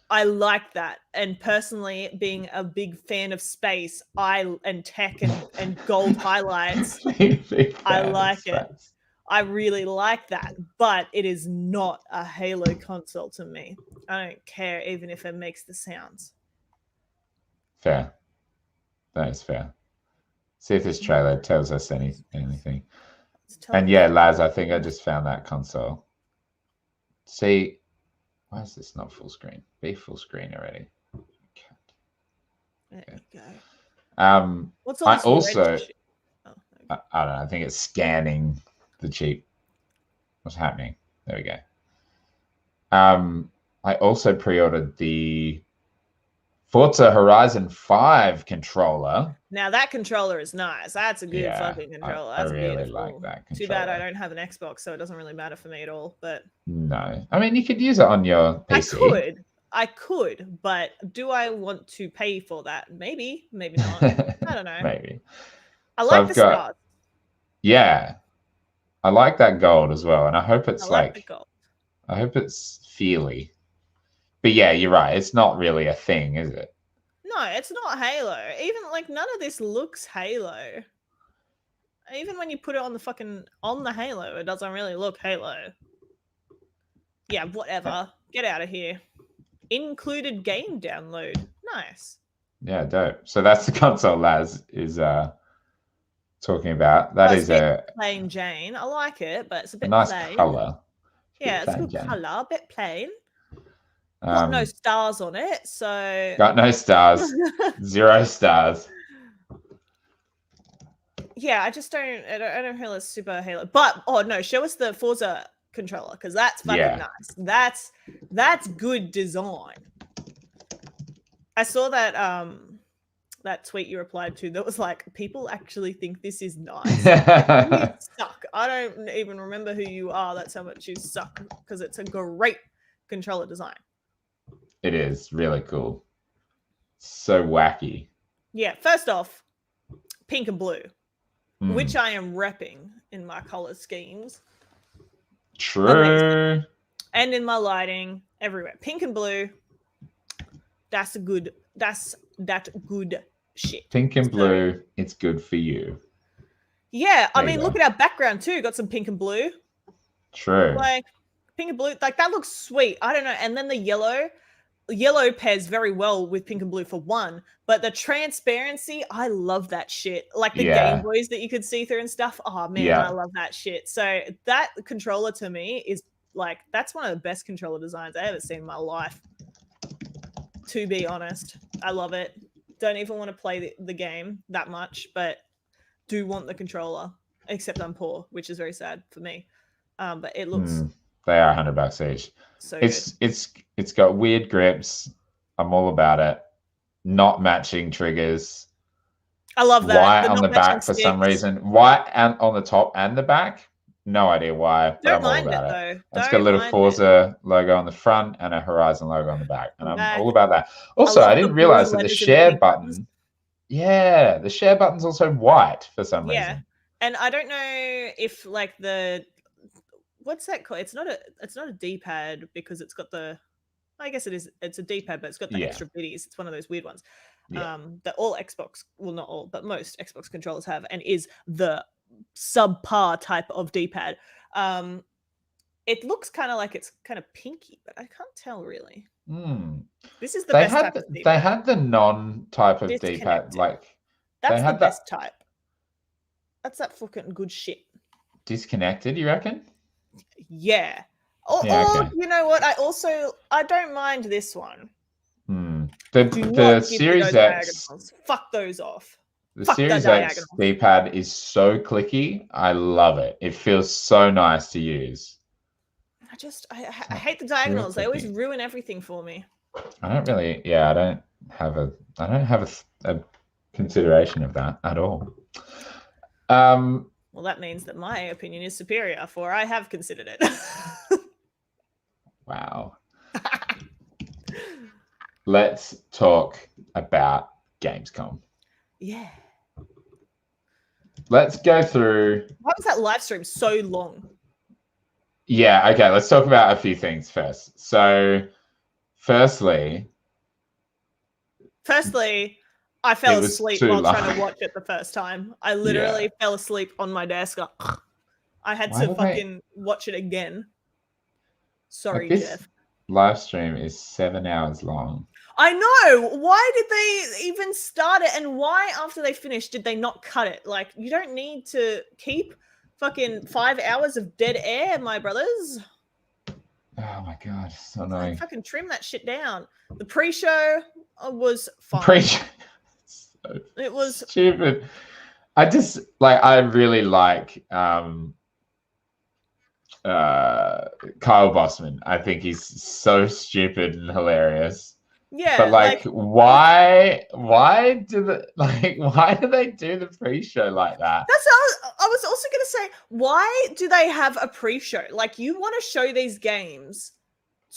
I like that. And personally, being a big fan of space, and tech and gold highlights, Big I fan of like it. space. I really like that. But it is not a Halo console to me. I don't care even if it makes the sounds. Fair. That is fair. See if this trailer tells us anything. And yeah, Laz, I think I just found that console. See, why is this not full screen? Be full screen already. There you go. What's all I this also, red shit? Oh, okay. I don't know. I think it's scanning the cheap. What's happening? There we go. I also pre-ordered the Forza Horizon 5 controller. Now that controller is nice. That's a good fucking controller. That's I really beautiful. like that controller. Too bad I don't have an Xbox, so it doesn't really matter for me at all. But no, I mean you could use it on your PC. I could, but do I want to pay for that? Maybe not. I don't know. Maybe. I like the stars. Yeah, I like that gold as well, and I hope it's the gold. I hope it's feely. But yeah, you're right. It's not really a thing, is it? No, it's not Halo. Even like none of this looks Halo. Even when you put it on the Halo, it doesn't really look Halo. Yeah, whatever. Get out of here. Included game download. Nice. Yeah, dope. So that's the console Laz is talking about. That is a plain Jane. I like it, but it's a bit nice plain. color. Yeah, it's a good color, a bit plain. Got no stars on it, so got no stars. 0 stars. Yeah, I don't feel it's super Halo. But show us the Forza controller, because that's fucking nice. That's good design. I saw that tweet you replied to that was like, people actually think this is nice. You suck. I don't even remember who you are. That's how much you suck, because it's a great controller design. It is really cool. So wacky. Yeah, first off, pink and blue, which I am repping in my color schemes. True. Amazing. And in my lighting, everywhere. Pink and blue. That's that good shit. Pink and blue, it's good for you. Yeah, I mean, look at our background too. Got some pink and blue. True. Like pink and blue, like that looks sweet. I don't know. And then the yellow pairs very well with pink and blue for one, but the transparency, I love that shit. Like the Game Boys that you could see through and stuff. Oh man, I love that shit. So that controller to me is like, that's one of the best controller designs I ever seen in my life. To be honest, I love it. Don't even want to play the game that much, but do want the controller, except I'm poor, which is very sad for me. But it looks they are $100 each. So it's got weird grips. I'm all about it. Not matching triggers. I love that. White on the back for some reason. White and on the top and the back. No idea why, but I'm all about it. It's got a little Forza logo on the front and a Horizon logo on the back, and I'm all about that. Also, I didn't realize that the share button. Yeah, the share button's also white for some reason. Yeah, and I don't know if like what's that called? It's not a D-pad because it's got the. I guess it is. It's a D-pad, but it's got the extra bitties. It's one of those weird ones. That all Xbox, well, not all, but most Xbox controllers have, and is the subpar type of D-pad. It looks kind of like it's kind of pinky, but I can't tell really. This is the best type of D-pad. They had the non-type of D-pad, like that's the best type. That's that fucking good shit. Disconnected, you reckon? Yeah. Or you know what? I don't mind this one. The Series X. Fuck those off. The Series X D-pad is so clicky. I love it. It feels so nice to use. I hate the diagonals. They always ruin everything for me. I don't have a consideration of that at all. Well, that means that my opinion is superior, for I have considered it. Wow. let's talk about Gamescom. Yeah. Let's go through. Why was that live stream so long? Yeah, okay, let's talk about a few things first. So, firstly, I fell it was asleep too while long. trying to watch it the first time. I literally fell asleep on my desk. I had Why to fucking watch it again. Sorry, this Jeff. live stream is 7 hours long. I know. Why did they even start it? And why, after they finished, did they not cut it? Like, you don't need to keep fucking 5 hours of dead air, my brothers. Oh my god, so Like, annoying. fucking trim that shit down. The pre-show was fine. Pre-show. So It was stupid. I really like Kyle Bossman. I think he's so stupid and hilarious. yeah. But why do they do the pre-show like that? That's I was also gonna say, why do they have a pre-show? Like, you want to show these games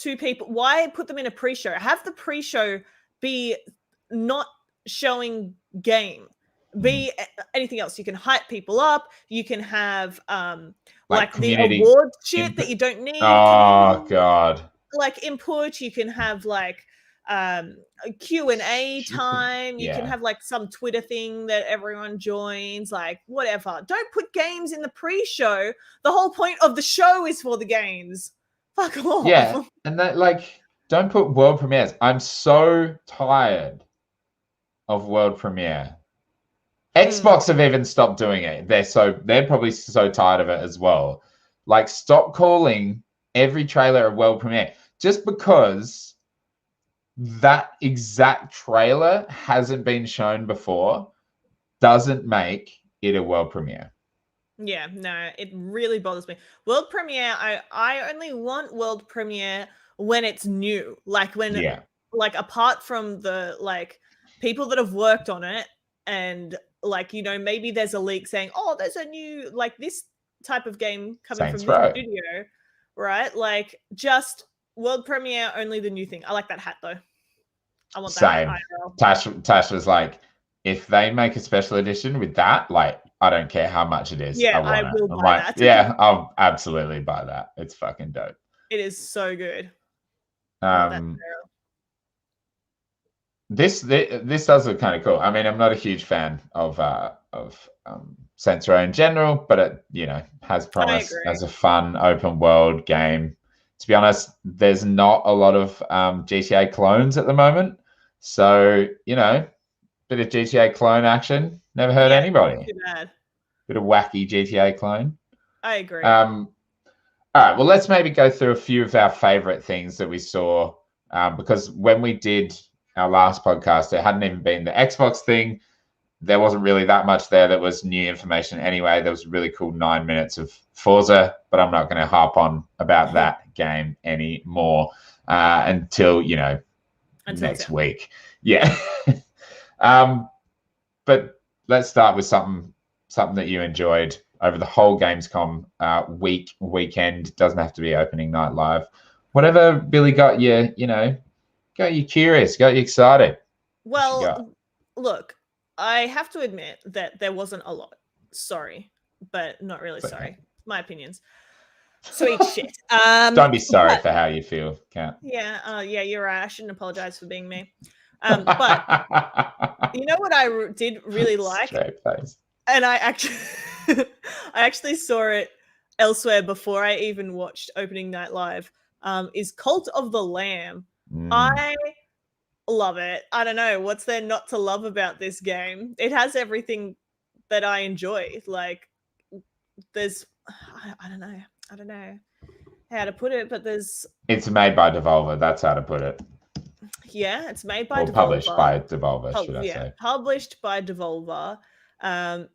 to people. Why put them in a pre-show? Have the pre-show be not showing game. Be anything else. You can hype people up. You can have like the award shit that you don't need. Oh god. Like input. You can have like Q&A time. You can have like some Twitter thing that everyone joins, like whatever. Don't put games in the pre-show. The whole point of the show is for the games. Fuck off. Yeah, and that don't put world premieres. I'm so tired of world premiere. Xbox have even stopped doing it. They're probably so tired of it as well. Like, stop calling every trailer a world premiere. Just because that exact trailer hasn't been shown before doesn't make it a world premiere. Yeah, no, it really bothers me. World premiere, I only want world premiere when it's new. Like when like apart from the like people that have worked on it, and like, you know, maybe there's a leak saying, oh, there's a new like this type of game coming from this studio, right? Like, just world premiere, only the new thing. I like that hat though. I want that hat. Tash was like, if they make a special edition with that, like, I don't care how much it is. Yeah, I will buy that. Yeah, I'll absolutely buy that. It's fucking dope. It is so good. This does look kind of cool. I mean, I'm not a huge fan of Saints Row in general, but it, you know, has promise as a fun open world game. To be honest, there's not a lot of GTA clones at the moment, so, you know, bit of GTA clone action never hurt anybody. Too bad. Bit of wacky GTA clone. I agree. All right, well, let's maybe go through a few of our favorite things that we saw, because when we did our last podcast, it hadn't even been the Xbox thing. There wasn't really that much there that was new information anyway. There was a really cool 9 minutes of Forza, but I'm not going to harp on about that game anymore until, you know, next week. Yeah. But let's start with something that you enjoyed over the whole Gamescom weekend. Doesn't have to be opening night live. Whatever Billy got you, you know, got you curious, got you excited. Well, look, I have to admit that there wasn't a lot. Sorry, but not really sorry. My opinions. Sweet shit. Don't be sorry for how you feel, Kat. Yeah, you're right. I shouldn't apologize for being me. But you know what I did really like? And I actually saw it elsewhere before I even watched opening night live, is Cult of the Lamb. I love it. I don't know. What's there not to love about this game? It has everything that I enjoy. Like, there's, I don't know how to put it, but it's made by Devolver. That's how to put it. Yeah, it's made by Devolver. Published by Devolver, should I say. Published by Devolver.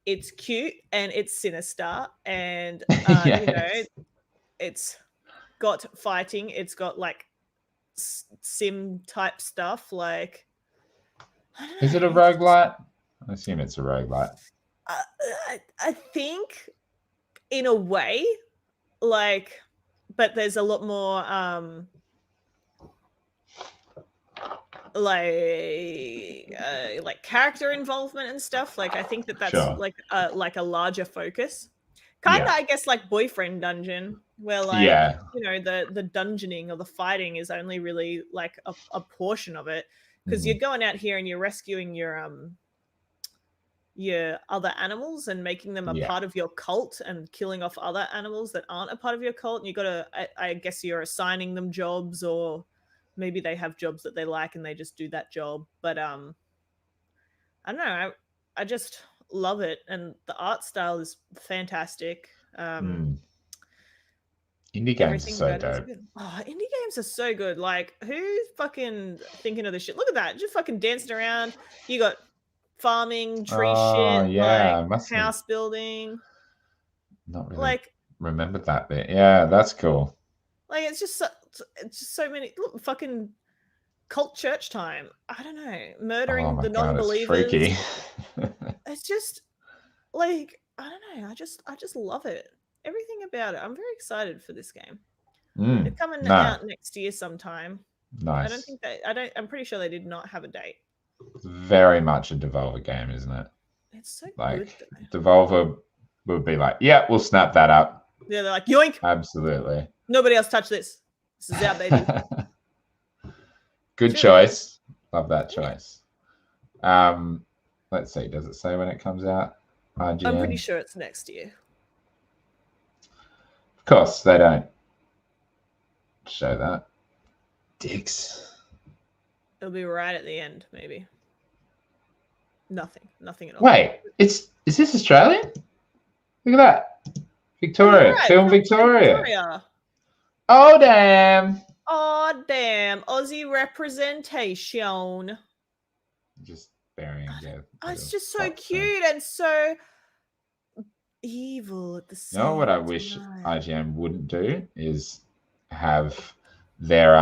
It's cute and it's sinister, and you know, it's got fighting. It's got like sim type stuff. Like, is it a roguelite? I assume it's a roguelite. I think in a way, like, but there's a lot more like character involvement and stuff. Like I think that's Sure. like a larger focus. Kind of, Yeah. I guess, like Boyfriend Dungeon, where like Yeah. the dungeoning or the fighting is only really like a portion of it, because Mhm. you're going out here and you're rescuing your other animals and making them a Yeah. part of your cult and killing off other animals that aren't a part of your cult. And you got to, I guess you're assigning them jobs, or maybe they have jobs that they like and they just do that job. But I don't know. I just love it, and the art style is fantastic. Indie games are Everything so about it is dope. good. Oh, indie games are so good. Like, who's fucking thinking of this shit? Look at that, just fucking dancing around. You got farming, tree Oh, shit, yeah. like I must have house building. not really Like, remembered that bit. Yeah, that's cool. it's just so many. Look, fucking cult church time. I don't know, Oh murdering my the God, it's non-believers. freaky. It's just like, I don't know. I just love it. Everything about it. I'm very excited for this game. It's coming No, out next year sometime. I don't nice. think I'm pretty sure they did not have a date. It's very much a Devolver game, isn't it? It's so good Like, though. Devolver would be like, yeah, we'll snap that up. Yeah, they're like, yoink! Absolutely. Nobody else touch this. This is our baby. Good It's really good. choice. Love that choice. Let's see. Does it say when it comes out? IGN. I'm pretty sure it's next year. Of course, they don't show that. Dicks. It'll be right at the end, maybe. Nothing at all. Wait, is this Australian? Look at that. Victoria. Right, Film Victoria. Oh, Oh, damn. Oh, damn. Aussie representation. Just burying Jeff. Oh, it's just so cute and so evil at the same time. You know what I wish IGN wouldn't do is have their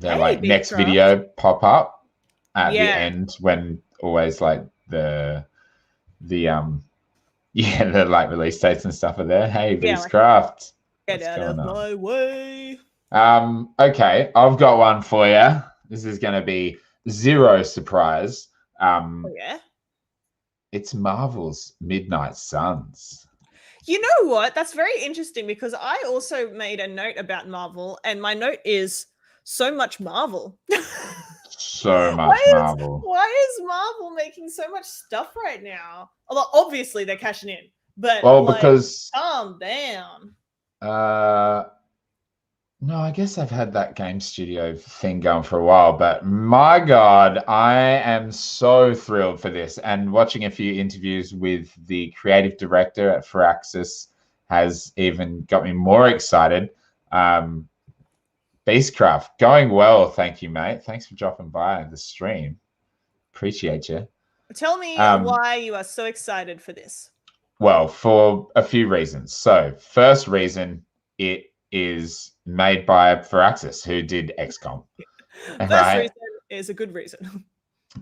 like next video pop up at the end, when always like the like release dates and stuff are there. Hey, Beastcraft. Get out of my way. Okay, I've got one for you. This is going to be zero surprise. Oh, yeah? It's Marvel's Midnight Suns. You know what? That's very interesting, because I also made a note about Marvel, and my note is so much Marvel. So much Marvel. Why is Marvel making so much stuff right now? Although obviously they're cashing in, but because calm down. No, I guess I've had that game studio thing going for a while, but my God, I am so thrilled for this. And watching a few interviews with the creative director at Firaxis has even got me more excited. Beastcraft, going well. Thank you, mate. Thanks for dropping by the stream. Appreciate you. Tell me why you are so excited for this. Well, for a few reasons. So, first reason, it is made by Firaxis, who did XCOM. First reason is a good reason.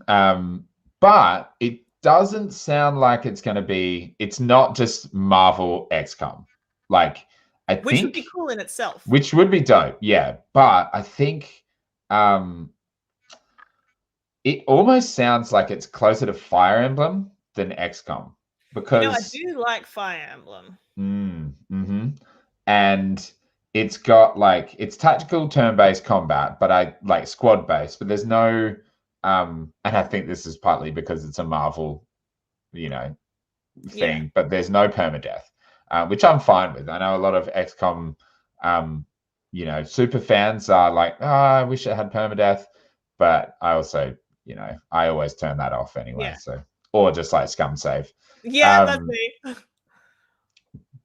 But it doesn't sound like it's going to be. It's not just Marvel XCOM. Like, which would be cool in itself. Which would be dope, yeah. But I think it almost sounds like it's closer to Fire Emblem than XCOM, because I do like Fire Emblem. And it's got like, it's tactical turn-based combat, but I like squad-based, but there's no and I think this is partly because it's a Marvel, thing, but there's no permadeath, which I'm fine with. I know a lot of XCOM super fans are like, I wish it had permadeath, but I also, I always turn that off anyway. So, or just like scum save. Yeah, that's me.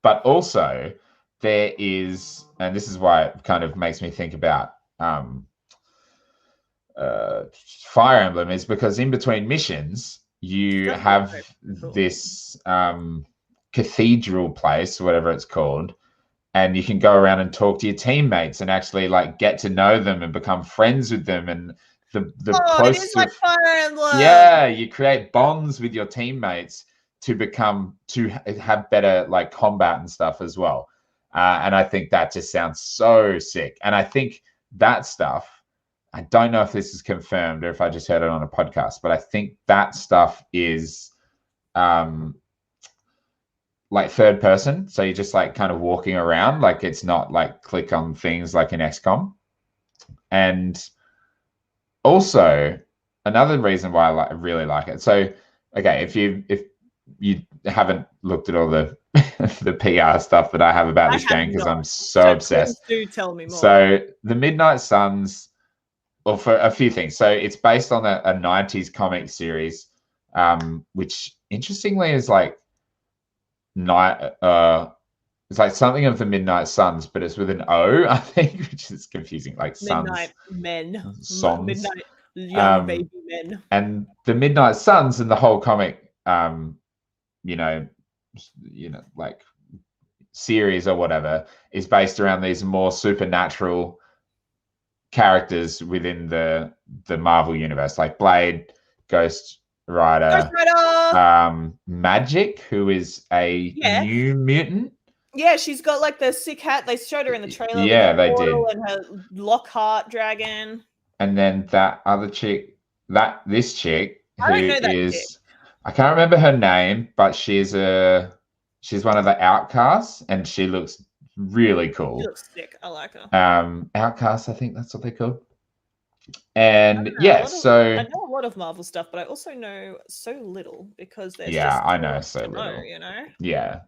But also there is, and this is why it kind of makes me think about Fire Emblem, is because in between missions you have this cathedral place, whatever it's called, and you can go around and talk to your teammates and actually like get to know them and become friends with them. And the it is like Fire Emblem. Yeah, you create bonds with your teammates to have better like combat and stuff as well. And I think that just sounds so sick. And I think that stuff I don't know if this is confirmed or if I just heard it on a podcast, but I think that stuff is like third person. So you're just like kind of walking around, like it's not like click on things like in XCOM. And also another reason why I really like it. So, okay, if you haven't looked at all the the PR stuff that I have about this game because I'm so obsessed. Please do tell me more. So the Midnight Suns, well, for a few things. So it's based on a 90s comic series, which interestingly is like it's like something of the Midnight Suns, but it's with an O, I think, which is confusing. Like Midnight Men, Sons, Midnight Young Baby Men, and the Midnight Suns and the whole comic, you know, like series or whatever, is based around these more supernatural characters within the Marvel universe, like Blade, Ghost Rider, Magic, who is a new mutant. Yeah, she's got like the sick hat. They showed her in the trailer. Yeah, they did. And her Lockhart dragon. And then that other chick, this chick, I don't know that chick. I can't remember her name, but she's one of the outcasts, and she looks really cool. She looks sick. I like her. Outcasts, I think that's what they're called. And I know a lot of Marvel stuff, but I also know so little because there's I know so little. You know. Yeah.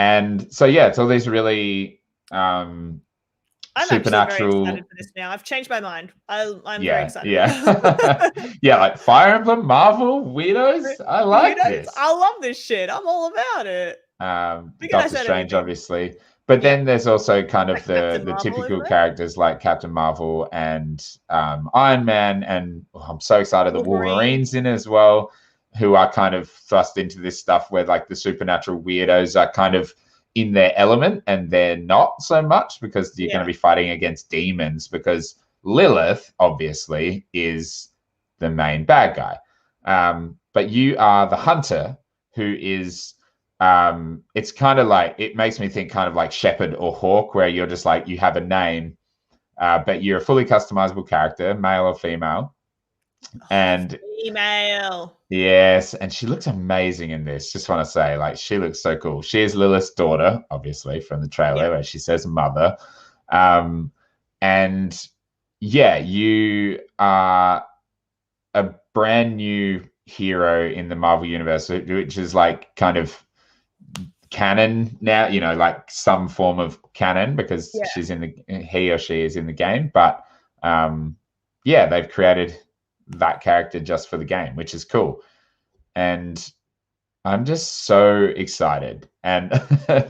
And so it's all these really I'm supernatural. Actually very excited for this now. I've changed my mind. I'm very excited. Yeah. Yeah, like Fire Emblem, Marvel, weirdos. I like this. I love this shit. I'm all about it. Doctor Strange, obviously. But then there's also kind of the typical characters like Captain Marvel and Iron Man, and I'm so excited that Wolverine's in as well, who are kind of thrust into this stuff where like the supernatural weirdos are kind of in their element, and they're not so much because you're going to be fighting against demons, because Lilith obviously is the main bad guy. But you are the hunter who is it's kind of like, it makes me think kind of like Shepherd or Hawk, where you're just like, you have a name, but you're a fully customizable character, male or female. And female. Yes, and she looks amazing in this. Just want to say, like, she looks so cool. She is Lilith's daughter, obviously, from the trailer where she says mother. And you are a brand new hero in the Marvel universe, which is like kind of canon now, like some form of canon, because he or she is in the game. But they've created that character just for the game, which is cool. And I'm just so excited. And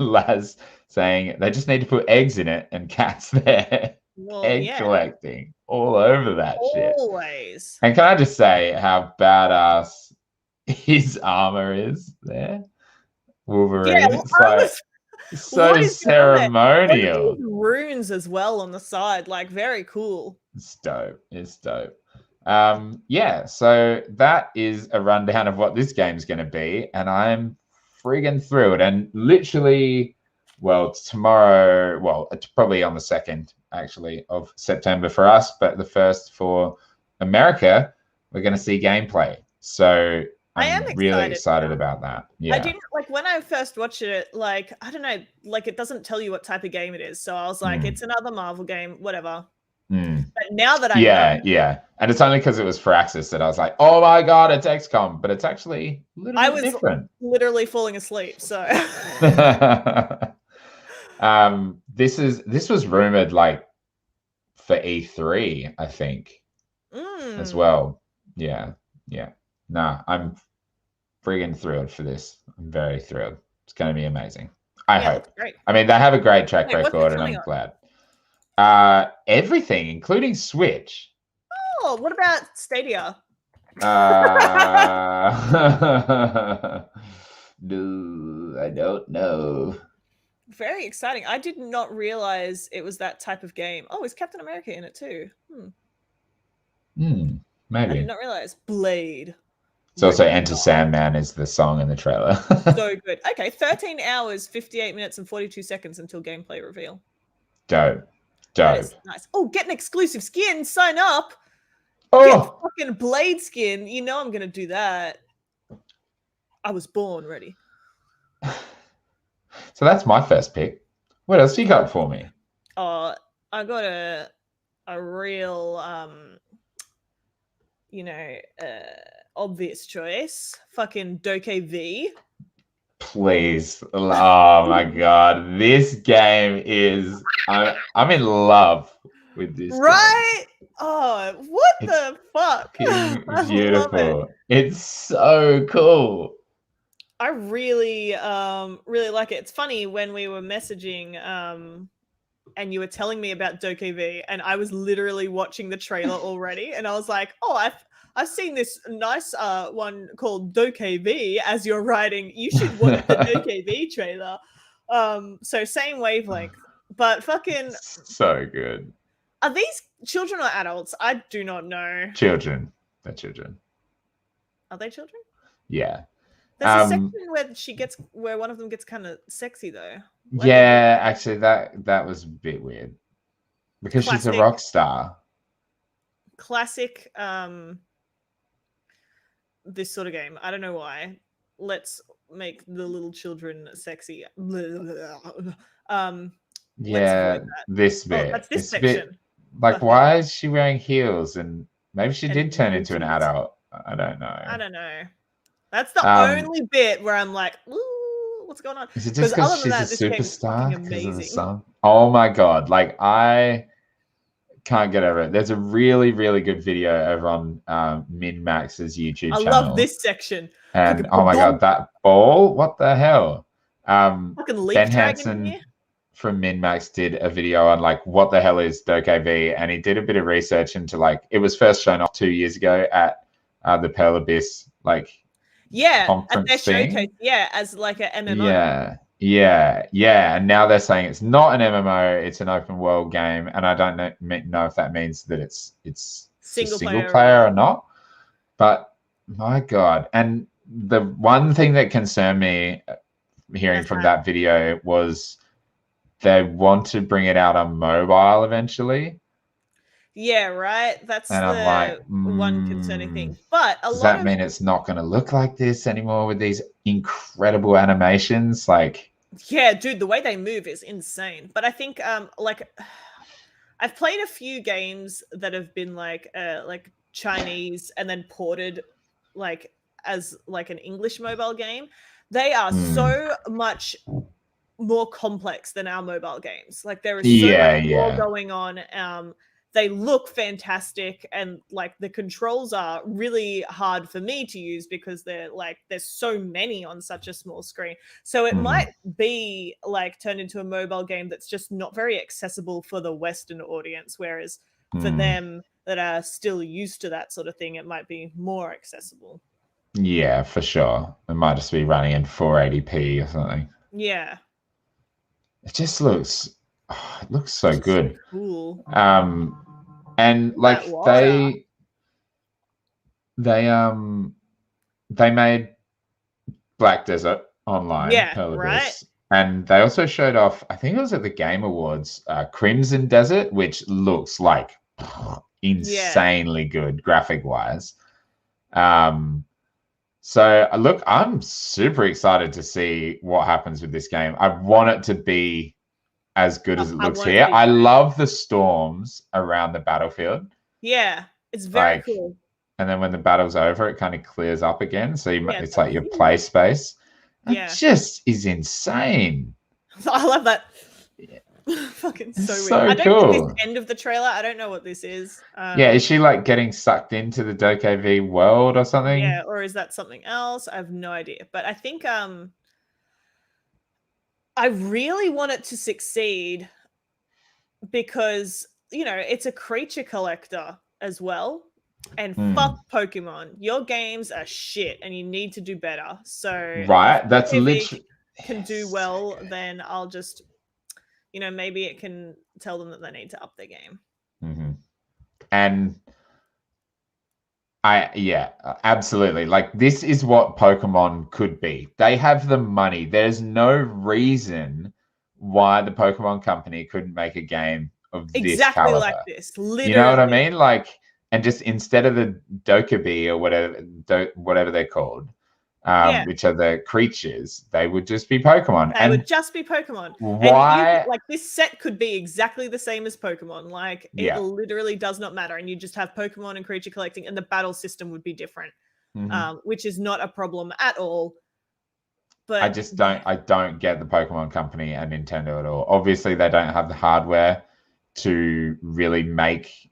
Laz saying they just need to put eggs in it, and Kat's there. Egg collecting all over that shit. Always. And can I just say how badass his armor is there? Wolverine. Yeah, it's like so ceremonial. Runes as well on the side, like very cool. It's dope. So that is a rundown of what this game's going to be, and I'm friggin' through it. And literally, tomorrow, it's probably on the 2nd, actually, of September for us, but the 1st for America, we're going to see gameplay. So I'm really excited about that. Yeah. I didn't, like, when I first watched it, like, I don't know, like, it doesn't tell you what type of game it is. So I was like, it's another Marvel game, whatever. But now that I know, and it's only because it was for Axis that I was like, oh my god, it's XCOM, but it's actually a little bit different. I was literally falling asleep. So this was rumored like for E3, I think, as well. Yeah. Nah, I'm friggin' thrilled for this. I'm very thrilled. It's going to be amazing. I hope. Great. I mean, they have a great track record, and I'm glad. Everything, including Switch. Oh, what about Stadia? No, I don't know. Very exciting. I did not realize it was that type of game. Oh, is Captain America in it too? Maybe. I did not realize. Blade. It's also Enter Sandman is the song in the trailer. So good. Okay, 13 hours, 58 minutes, and 42 seconds until gameplay reveal. Dope. That is Dope. nice. Oh, get an exclusive skin. Sign up. Get Oh, fucking Blade skin. You know I'm gonna do that. I was born ready. so that's my first pick. What else you got for me? I got a real obvious choice. Fucking DokeV. Please. Oh my god. This game is I'm in love with this game. Right? Oh, what It's the fuck? fucking I love it. beautiful. It's so cool. I really really like it. It's funny when we were messaging and you were telling me about DokeV and I was literally watching the trailer already and I was like, "Oh, I've seen this nice one called DokeV as you're writing. You should watch the DokeV trailer." So same wavelength. But fucking So good. are these children or adults? I do not know. Children. They're children. Are they children? Yeah. There's a section where one of them gets kind of sexy though. Yeah, actually that was a bit weird. Because she's a rock star. Classic this sort of game. I don't know why. Let's make the little children sexy. Yeah, this bit. That's this it's section. Bit, like, why is she wearing heels? And maybe she did turn into an booties. adult. I don't know. I don't know. That's the only bit where I'm like, ooh, what's going on? Is it just because she's a superstar? Because of the song? Oh my god! Like I can't get over it. There's a really, really good video over on MinMax's YouTube channel. I love this section. And oh my god, that ball! What the hell? Fucking Ben Hansen from MinMax did a video on like what the hell is DokeV, and he did a bit of research into like it was first shown off 2 years ago at the Pearl Abyss at their showcase, as like an MMO. Yeah. And now they're saying it's not an MMO, it's an open world game, and I don't know if that means that it's single player or not. But my god, and the one thing that concerned me hearing from that video was they want to bring it out on mobile eventually. Yeah, right. That's and the I'm like, one concerning thing. But does that mean it's not going to look like this anymore with these incredible animations? Like, yeah, dude, the way they move is insane. But I think I've played a few games that have been like Chinese and then ported like as like an English mobile game. They are so much more complex than our mobile games. Like there is so much more going on. They look fantastic, and like the controls are really hard for me to use because they're like there's so many on such a small screen. So it might be like turned into a mobile game that's just not very accessible for the Western audience, whereas for them that are still used to that sort of thing, it might be more accessible. Yeah, for sure. It might just be running in 480p or something. Yeah. It just looks it looks so good. So cool. And like they made Black Desert Online. Yeah, right. And they also showed off, I think it was at the Game Awards, Crimson Desert, which looks like insanely good graphic wise. So look, I'm super excited to see what happens with this game. I want it to be as good as it looks here. I love the storms around the battlefield. Yeah, it's very cool. And then when the battle's over, it kind of clears up again. So it's like your play space. It just is insane. I love that. Yeah. Fucking so weird. So I don't cool. get this end of the trailer. I don't know what this is. Is she like getting sucked into the DokeV world or something? Yeah, or is that something else? I have no idea. But I think I really want it to succeed because, you know, it's a creature collector as well. And fuck Pokemon. Your games are shit and you need to do better. So that's literally can do well, then I'll just, you know, maybe it can tell them that they need to up their game. And absolutely. Like this is what Pokemon could be. They have the money. There's no reason why the Pokemon company couldn't make a game of this exactly caliber. like this. Literally. You know what I mean? Like, and just instead of the DokeV or whatever they're called, which are the creatures, they would just be Pokemon. They would just be Pokemon. Why? And like this set could be exactly the same as Pokemon. Like it literally does not matter. And you just have Pokemon and creature collecting, and the battle system would be different, which is not a problem at all. But I don't get the Pokemon Company and Nintendo at all. Obviously, they don't have the hardware to really make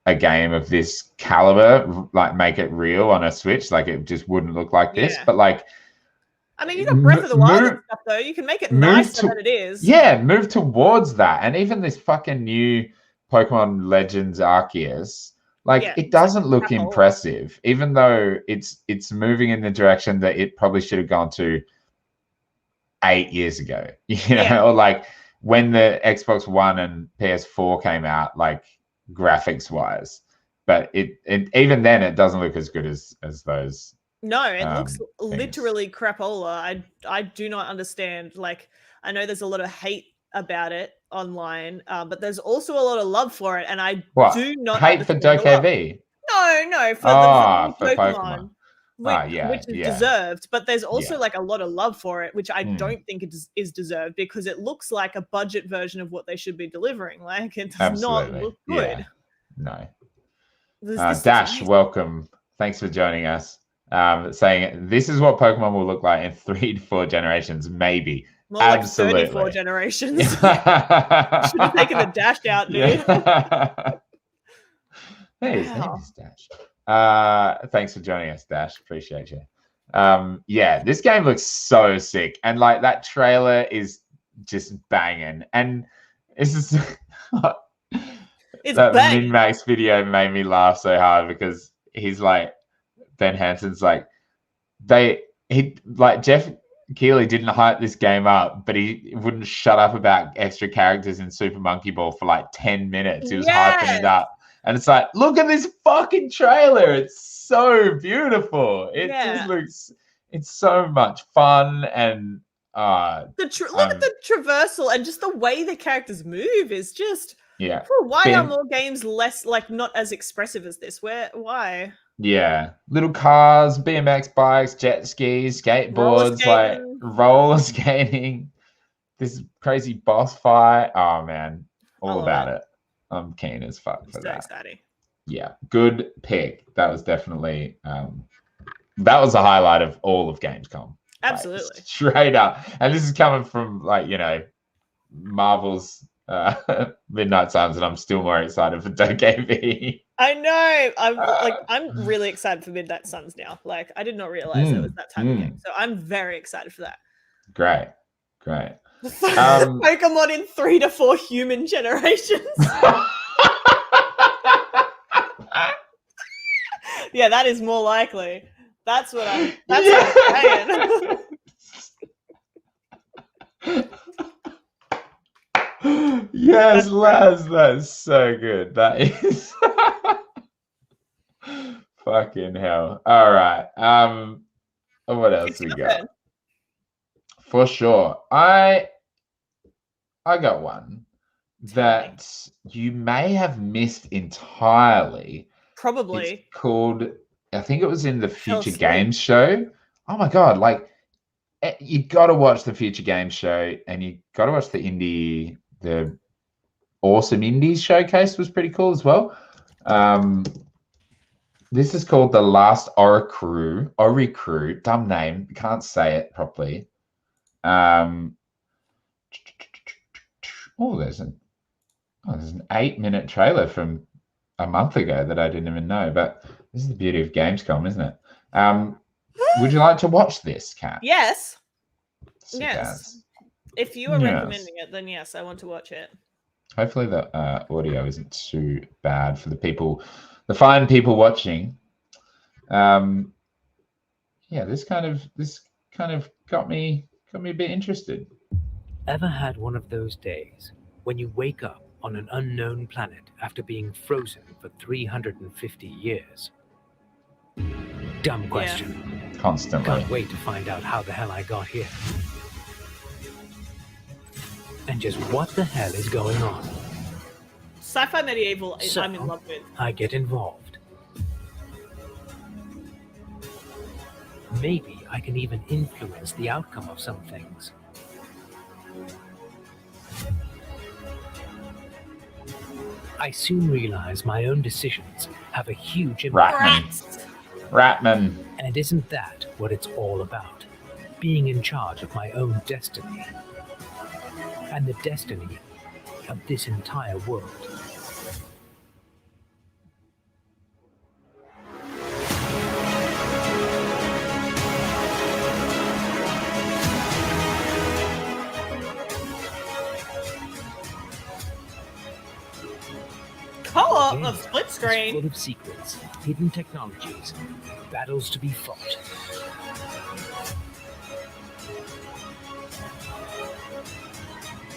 a game of this caliber, like make it real on a Switch. Like it just wouldn't look like this. But like, I mean, you got Breath of the Wild and stuff though. You can make it nicer than it is. Yeah, move towards that. And even this fucking new Pokemon Legends Arceus, like it doesn't look impressive, even though it's moving in the direction that it probably should have gone to 8 years ago. You know, or like when the Xbox One and PS4 came out, like graphics wise. But it even then it doesn't look as good as those. No, it looks literally crapola. I do not understand. Like, I know there's a lot of hate about it online, but there's also a lot of love for it, and I do not hate for DokeV. No, for the Pokemon. Which is deserved, but there's also like a lot of love for it, which I don't think it is deserved, because it looks like a budget version of what they should be delivering. Like it does not look good. No. Dash, welcome. Thanks for joining us. Saying this is what Pokemon will look like in 3 to 4 generations, maybe. More absolutely. Like 34 generations. Should have taken the Dash out, dude. Hey, his name is Dash. Thanks for joining us, Dash. Appreciate you. Yeah, this game looks so sick, and like that trailer is just banging. And this is that Min-Max video made me laugh so hard, because he's like, Ben Hansen's like, Jeff Keighley didn't hype this game up, but he wouldn't shut up about extra characters in Super Monkey Ball for like 10 minutes. He was hyping it up. And it's like, look at this fucking trailer. It's so beautiful. It just looks, it's so much fun. And look at the traversal, and just the way the characters move is just, why are more games less, like, not as expressive as this? Why? Yeah, little cars, BMX bikes, jet skis, skateboards, like roller skating, this crazy boss fight. Oh man, all about it. I'm keen as fuck for that. Exciting. Yeah, good pick. That was definitely that was the highlight of all of Gamescom. Absolutely, like, straight up. And this is coming from, like, you know, Marvel's Midnight Suns, and I'm still more excited for DokeV. I know. I'm really excited for Midnight Suns now. Like, I did not realize it was that type of game, so I'm very excited for that. Great. Pokemon in 3 to 4 human generations. Yeah, that is more likely. That's what I'm saying. Yes, Laz, that's so good. That is fucking hell. All right. What else we got? For sure. I got one that you may have missed entirely. Probably. It's called, I think it was in the Future Games show. Oh my god, like, you got to watch the Future Games show, and you got to watch the Awesome Indies showcase was pretty cool as well. This is called The Last Oricru. Dumb name, can't say it properly. There's an 8-minute trailer from a month ago that I didn't even know. But this is the beauty of Gamescom, isn't it? Would you like to watch this, Kat? Yes. Yes. If you are recommending it, then yes, I want to watch it. Hopefully the audio isn't too bad for the fine people watching. This kind of got me a bit interested. Ever had one of those days when you wake up on an unknown planet after being frozen for 350 years? Dumb question. Yeah. Constantly. Can't wait to find out how the hell I got here. And just what the hell is going on? Sci-fi medieval, So, I'm in love with. I get involved. Maybe I can even influence the outcome of some things. I soon realize my own decisions have a huge impact. Ratman. And isn't that what it's all about? Being in charge of my own destiny. And the destiny of this entire world. Co-op Game of split is screen. full of secrets, hidden technologies, battles to be fought.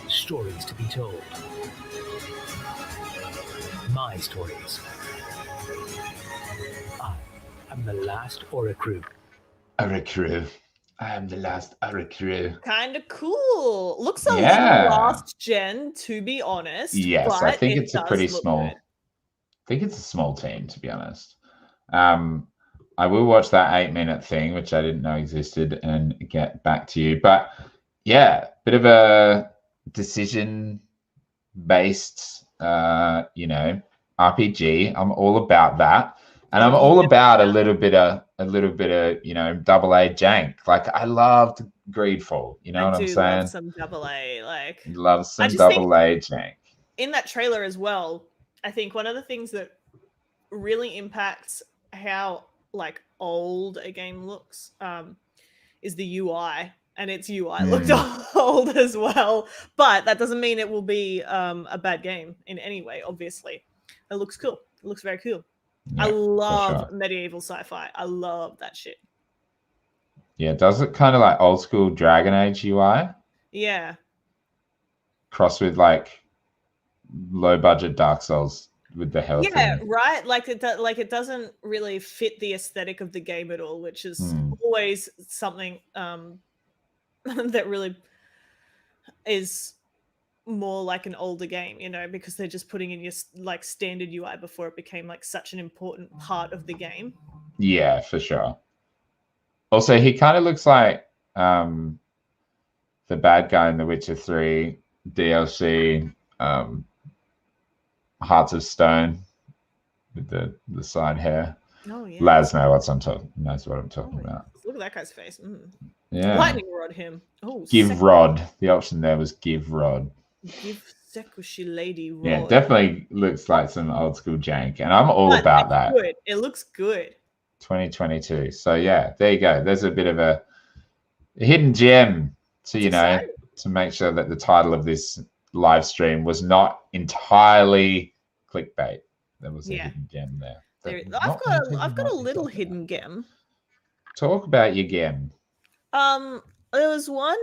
Stories to be told. My stories. I am the last Oricru. Oricru. I am the last Oricru. Kind of cool. Looks a Yeah. little last gen, to be honest. Yes, but I think it's a does pretty look small. good. I think it's a small team, to be honest. I will watch that 8-minute thing, which I didn't know existed, and get back to you. But yeah, bit of a decision-based, RPG. I'm all about that, and I'm all about a little bit of double A jank. Like I loved Greedfall. You know what I'm saying? Love some double A. Like Love some just double A jank. in that trailer as well, I think one of the things that really impacts how like old a game looks is the UI, and its UI looked old as well. But that doesn't mean it will be a bad game in any way. Obviously, it looks cool. It looks very cool. Yeah, I love medieval sci-fi. I love that shit. Yeah, does it kind of like old school Dragon Age UI? Yeah. Cross with like low budget Dark Souls with the health. Yeah, right. Like it doesn't really fit the aesthetic of the game at all, which is always something that really is more like an older game, you know, because they're just putting in your like standard UI before it became like such an important part of the game. Yeah, for sure. Also, he kind of looks like the bad guy in The Witcher 3 DLC, Hearts of Stone, with the side hair. Oh yeah. Laz knows what I'm talking about. Look at that guy's face. Yeah. Lightning rod him. Oh, give rod. The option there was give rod. Give Sekushi lady rod. Yeah, definitely looks like some old school jank, and I'm all about that. Good. It looks good. 2022. So yeah, there you go. There's a bit of a hidden gem to to make sure that the title of this live stream was not entirely clickbait. There was a hidden gem there. I've got a little hidden gem. Talk about your gem. There was one.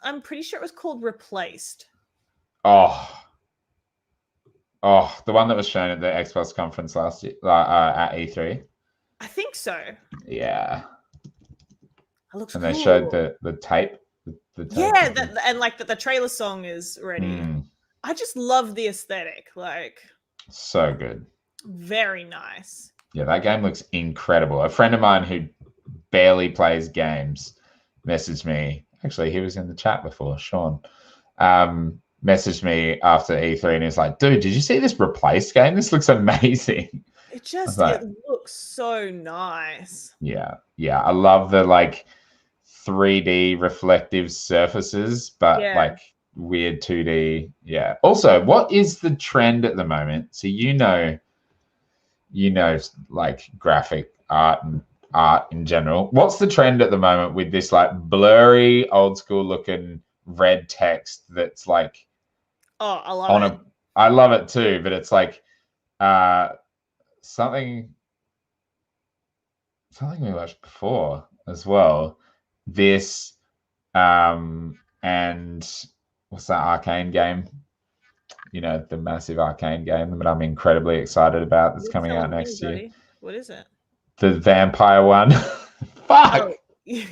I'm pretty sure it was called Replaced. Oh, the one that was shown at the Xbox conference last year at E3. I think so. Yeah. It looks and cool. They showed the tape. The tape and like the trailer song is ready. I just love the aesthetic. Like, so good. Very nice. Yeah, that game looks incredible. A friend of mine who barely plays games messaged me. Actually, he was in the chat before, Sean. Messaged me after E3 and he's like, dude, did you see this Replaced game? This looks amazing. It looks so nice. Yeah. I love the like 3D reflective surfaces, but like weird 2D. Yeah. Also, what is the trend at the moment? So you know like graphic art and art in general. What's the trend at the moment with this like blurry, old school looking red text that's like I love it. I love it too, but it's like something we watched before as well. This and what's that Arcane game? You know, the massive Arcane game that I'm incredibly excited about that's coming out next year. What is it? The vampire one. Fuck! Oh.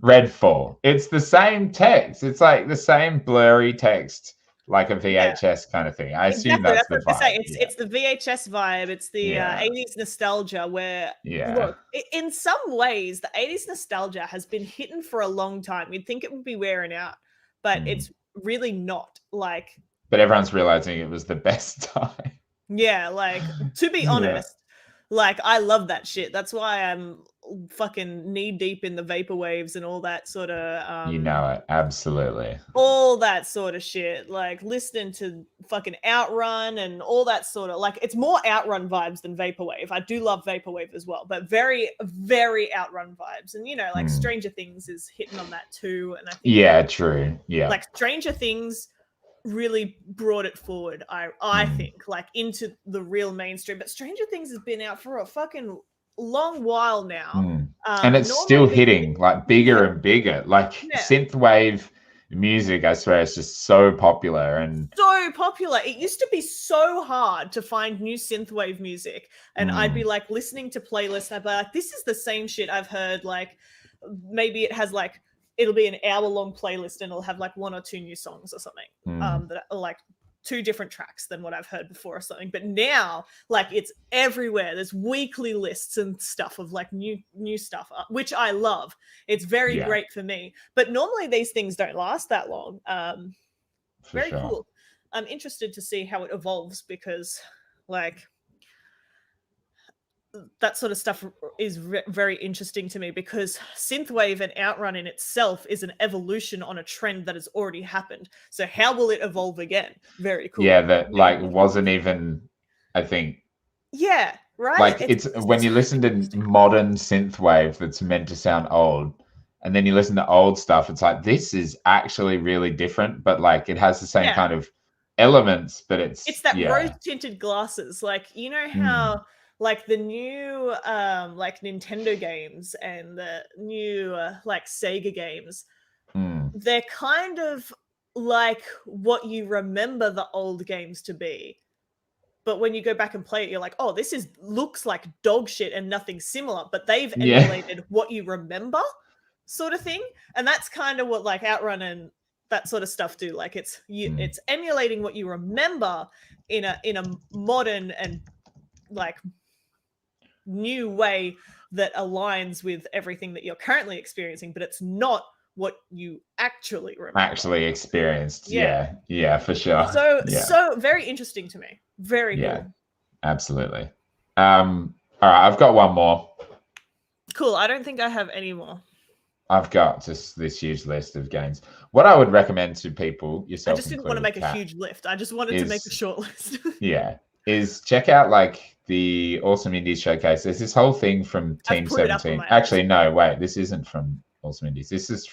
Redfall. It's the same text. It's like the same blurry text like a VHS kind of thing. I assume Exactly. that's That's the what I vibe. say. It's the VHS vibe. It's the Yeah. 80s nostalgia where, Yeah. look, in some ways, the 80s nostalgia has been hidden for a long time. You'd think it would be wearing out, but it's really not. Like, but everyone's realizing it was the best time. yeah, like, to be honest, like, I love that shit. That's why I'm fucking knee deep in the vapor waves and all that sort of You know it, absolutely. all that sort of shit, like listening to fucking Outrun and all that sort of, like, it's more Outrun vibes than Vaporwave. I do love Vaporwave as well, but very, very Outrun vibes. And, you know, like Stranger Things is hitting on that too. And I think true. Yeah. like Stranger Things really brought it forward, I think, like into the real mainstream. But Stranger Things has been out for a fucking long while now. And it's still hitting like bigger and bigger. Like synthwave music, I swear, it's just so popular. And so popular. It used to be so hard to find new synthwave music. And I'd be like listening to playlists and I'd be like, this is the same shit I've heard. Like maybe it has like, it'll be an hour-long playlist and it'll have like 1 or 2 new songs or something that are like 2 different tracks than what I've heard before or something. But now, like, it's everywhere. There's weekly lists and stuff of like new stuff, which I love. It's very great for me. But normally these things don't last that long. Very cool. I'm interested to see how it evolves because, like, that sort of stuff is very interesting to me because synthwave and Outrun in itself is an evolution on a trend that has already happened. So how will it evolve again? Very cool. Yeah, that like wasn't even, I think. Yeah, right. Like it's when you listen to modern synthwave that's meant to sound old, and then you listen to old stuff, it's like this is actually really different, but like it has the same kind of elements, but it's that rose tinted glasses. Like, you know how like the new like Nintendo games and the new like Sega games, they're kind of like what you remember the old games to be. But when you go back and play it, you're like, oh, this looks like dog shit and nothing similar. But they've emulated what you remember, sort of thing. And that's kind of what like Outrun and that sort of stuff do. Like it's emulating what you remember in a modern and like new way that aligns with everything that you're currently experiencing, but it's not what you actually remember. Actually experienced. Yeah, for sure. So very interesting to me. Very cool. Absolutely. All right, I've got one more. Cool. I don't think I have any more. I've got just this huge list of games. What I would recommend to people, yourself, I just didn't want to make a huge list. I just wanted to make a short list. Is check out like the Awesome Indies Showcase. There's this whole thing from Team 17. Actually, no, wait, this isn't from Awesome Indies. This is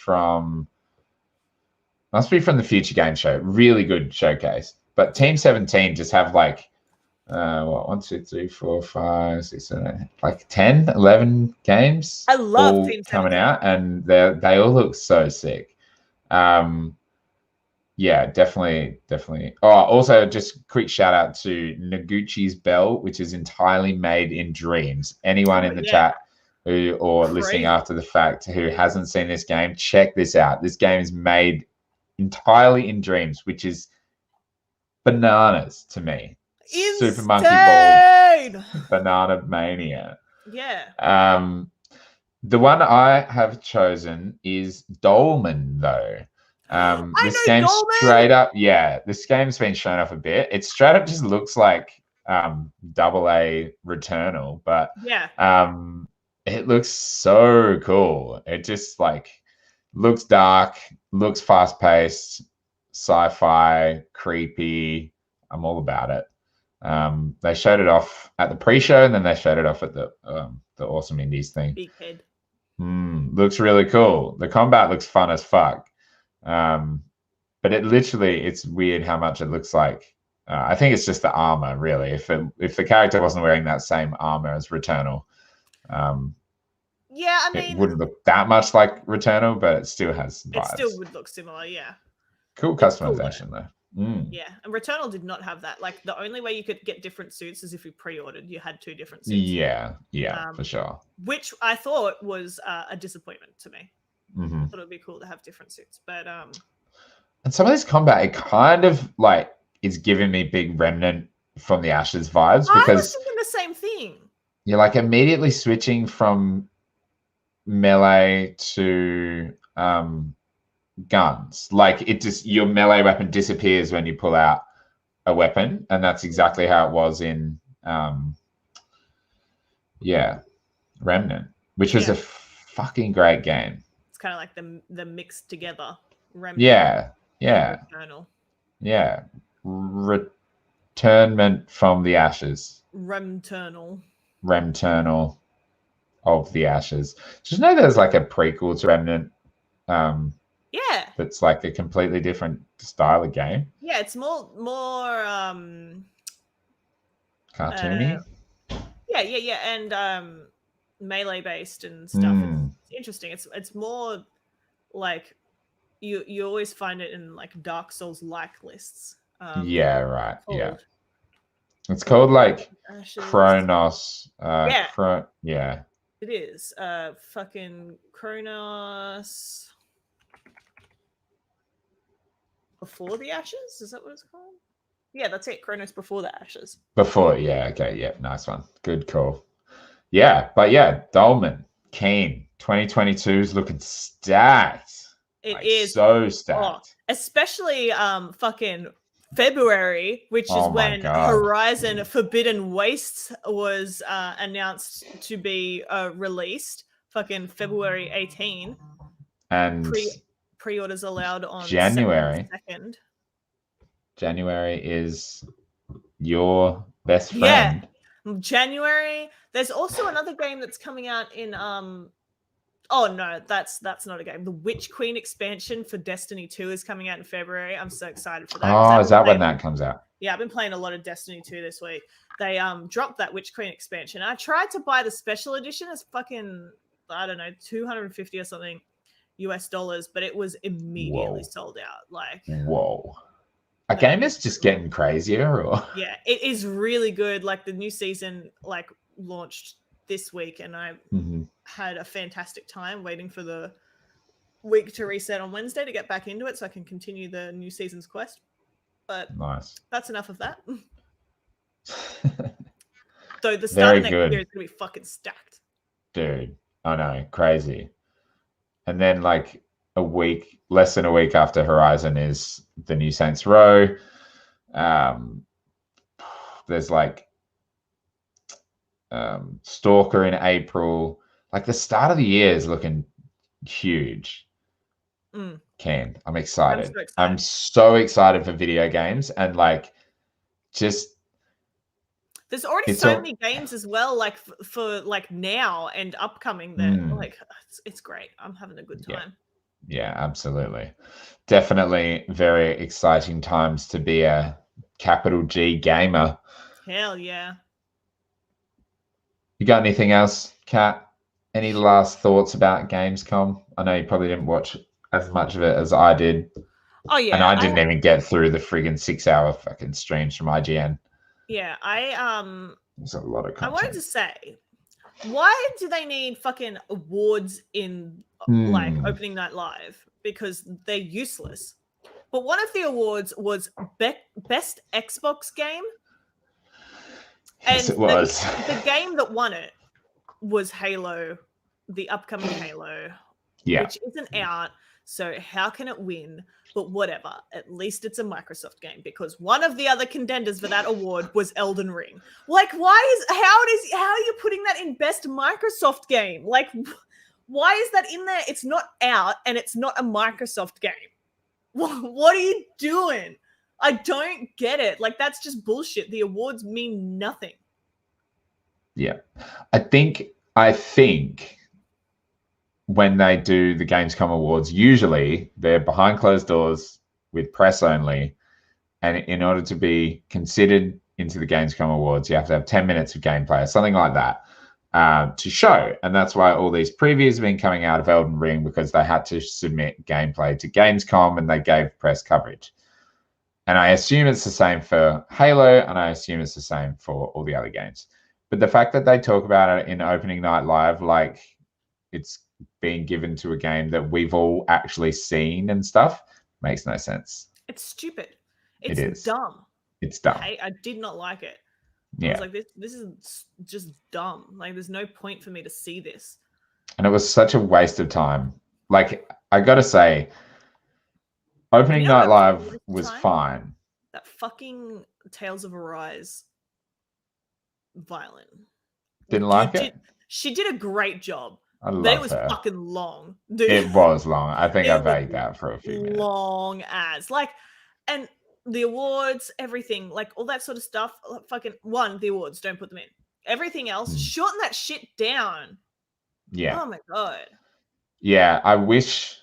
must be from the Future Game Show. Really good showcase. But Team 17 just have like, 1, 2, 3, 4, 5, 6, 7, like 10, 11 games. I love Team 17 coming out, and they all look so sick. Yeah, definitely. Oh, also just quick shout out to Noguchi's Bell, which is entirely made in dreams. Anyone in the chat or listening after the fact who hasn't seen this game, check this out. This game is made entirely in dreams, which is bananas to me. Insane! Super Monkey Ball, Banana Mania. Yeah. The one I have chosen is Dolmen, though. This game straight up, this game's been shown off a bit. It straight up just looks like AA Returnal, but it looks so cool. It just like looks dark, looks fast paced, sci-fi, creepy. I'm all about it. They showed it off at the pre-show, and then they showed it off at the Awesome Indies thing. Big head. Looks really cool. The combat looks fun as fuck. But it's weird how much it looks like. I think it's just the armor, really. If the character wasn't wearing that same armor as Returnal, I mean, it wouldn't look that much like Returnal, but it still has vibes. It still would look similar, yeah. Cool customization, though. Yeah, and Returnal did not have that. Like the only way you could get different suits is if you pre-ordered. You had 2 different suits. Yeah, for sure. Which I thought was a disappointment to me. Mm-hmm. I thought it would be cool to have different suits, but And some of this combat, it kind of like is giving me big Remnant from the Ashes vibes I was because thinking the same thing. you're like immediately switching from melee to guns. Like it just your melee weapon disappears when you pull out a weapon, and that's exactly how it was in Remnant, which was a fucking great game. It's kind of like the mixed together Remnant. Yeah. Returnal. Yeah. Returnment from the Ashes. Remturnal of the Ashes. Did you know there's like a prequel to Remnant? That's like a completely different style of game. Yeah, it's more cartoony. And melee based and stuff. It's interesting. It's more like you always find it in like Dark Souls like lists. It's called like Ashes. Kronos. It is. Fucking Kronos Before the Ashes? Is that what it's called? Yeah, that's it. Kronos Before the Ashes. Nice one. Good call. Dolmen, keen. 2022 is looking stacked. It is so stacked. Especially fucking February, which is when Horizon Forbidden Wastes was announced to be released. Fucking February 18. And pre-orders allowed on January 2nd. January is your best friend. Yeah. January. There's also another game that's coming out in oh no, that's not a game. The Witch Queen expansion for Destiny 2 is coming out in February. I'm so excited for that. Oh, is that when that comes out? Yeah, I've been playing a lot of Destiny 2 this week. They dropped that Witch Queen expansion. I tried to buy the special edition. It's fucking, I don't know, $250 or something US dollars, but it was immediately sold out. Like, whoa. A game is just getting crazier, or yeah, it is really good. Like the new season like launched this week, and I had a fantastic time waiting for the week to reset on Wednesday to get back into it so I can continue the new season's quest. But nice. That's enough of that. So the start of next year is gonna be fucking stacked. Dude, I know, crazy. And then like less than a week after Horizon is the new Saints Row. There's like Stalker in April. Like the start of the year is looking huge. Ken, I'm excited. I'm so excited for video games, and like just there's already so many games as well, like for like now and upcoming that like it's great. I'm having a good time. Yeah, absolutely. Definitely very exciting times to be a capital G gamer. Hell yeah. You got anything else, Kat? Any last thoughts about Gamescom? I know you probably didn't watch as much of it as I did. Oh yeah. And I didn't even get through the friggin' 6-hour fucking streams from IGN. Yeah, there's a lot of content. I wanted to say, why do they need fucking awards in like opening night live? Because they're useless. But one of the awards was best Xbox game. Yes, and it was. The game that won it was Halo, the upcoming Halo, which isn't out. So how can it win? But whatever. At least it's a Microsoft game, because one of the other contenders for that award was Elden Ring. Like, how are you putting that in best Microsoft game? Like, why is that in there? It's not out and it's not a Microsoft game. What are you doing? I don't get it. Like, that's just bullshit. The awards mean nothing. Yeah. I think when they do the Gamescom Awards, usually they're behind closed doors with press only. And in order to be considered into the Gamescom Awards, you have to have 10 minutes of gameplay or something like that to show. And that's why all these previews have been coming out of Elden Ring, because they had to submit gameplay to Gamescom and they gave press coverage. And I assume it's the same for Halo, and I assume it's the same for all the other games. But the fact that they talk about it in opening night live, like it's being given to a game that we've all actually seen and stuff, makes no sense. It's stupid. It is. Dumb. It's dumb. I did not like it. I Yeah. was like, this is just dumb. Like, there's no point for me to see this. And it was such a waste of time. Like, I gotta say, opening night live was fine. That fucking Tales of Arise violin. Didn't like it? She did a great job. I love but it was her. fucking long, dude. It was long. I think I vagued that for a few minutes. Long as. Like, and the awards, everything, like all that sort of stuff, fucking the awards, don't put them in. Everything else, shorten that shit down. Yeah. Oh my God. Yeah, I wish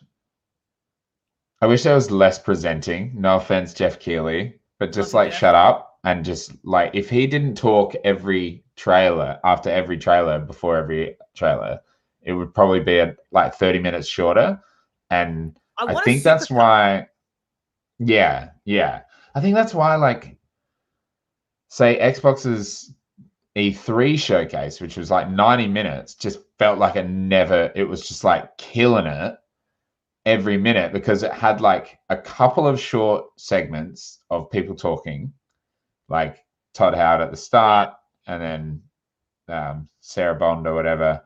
there was less presenting. No offense, Jeff Keighley, but just like shut up and just like if he didn't talk every trailer after every trailer before every trailer, it would probably be like 30 minutes shorter. And I think that's why. Yeah. I think that's why, like, say Xbox's E3 showcase, which was like 90 minutes, just felt like it was just like killing it every minute because it had like a couple of short segments of people talking, like Todd Howard at the start and then Sarah Bond or whatever,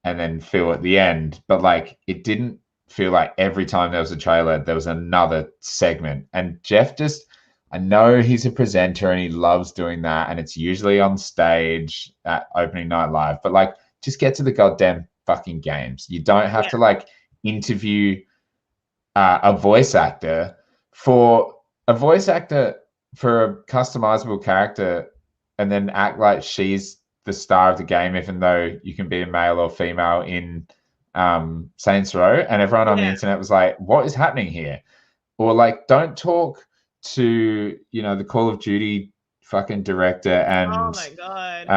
and then Phil at the end. But like it didn't feel like every time there was a trailer, there was another segment. And Jeff I know he's a presenter and he loves doing that. And it's usually on stage at opening night live, but like, just get to the goddamn fucking games. You don't have to like interview a voice actor for a customizable character and then act like she's the star of the game, even though you can be a male or female in Saints Row. And everyone on the internet was like, what is happening here? Or like, don't talk to the Call of Duty fucking director and oh my God.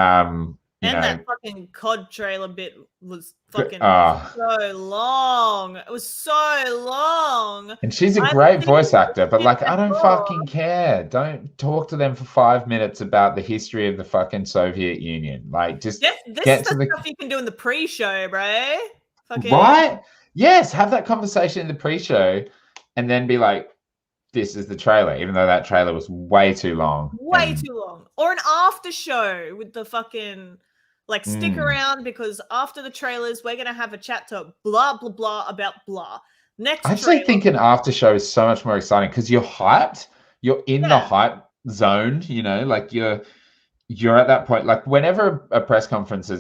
That fucking COD trailer bit was fucking so long. It was so long. And she's a great voice actor, but like, I don't fucking care. Don't talk to them for 5 minutes about the history of the fucking Soviet Union. Like, just this is the stuff you can do in the pre-show, bro. Fucking... Right? Yes, have that conversation in the pre-show and then be like, this is the trailer, even though that trailer was way too long. Too long. Or an after show with the fucking, like, stick around because after the trailers, we're going to have a chat to blah, blah, blah about blah. I actually think an after show is so much more exciting because you're hyped. You're in the hype zone, like you're at that point. Like whenever a press conference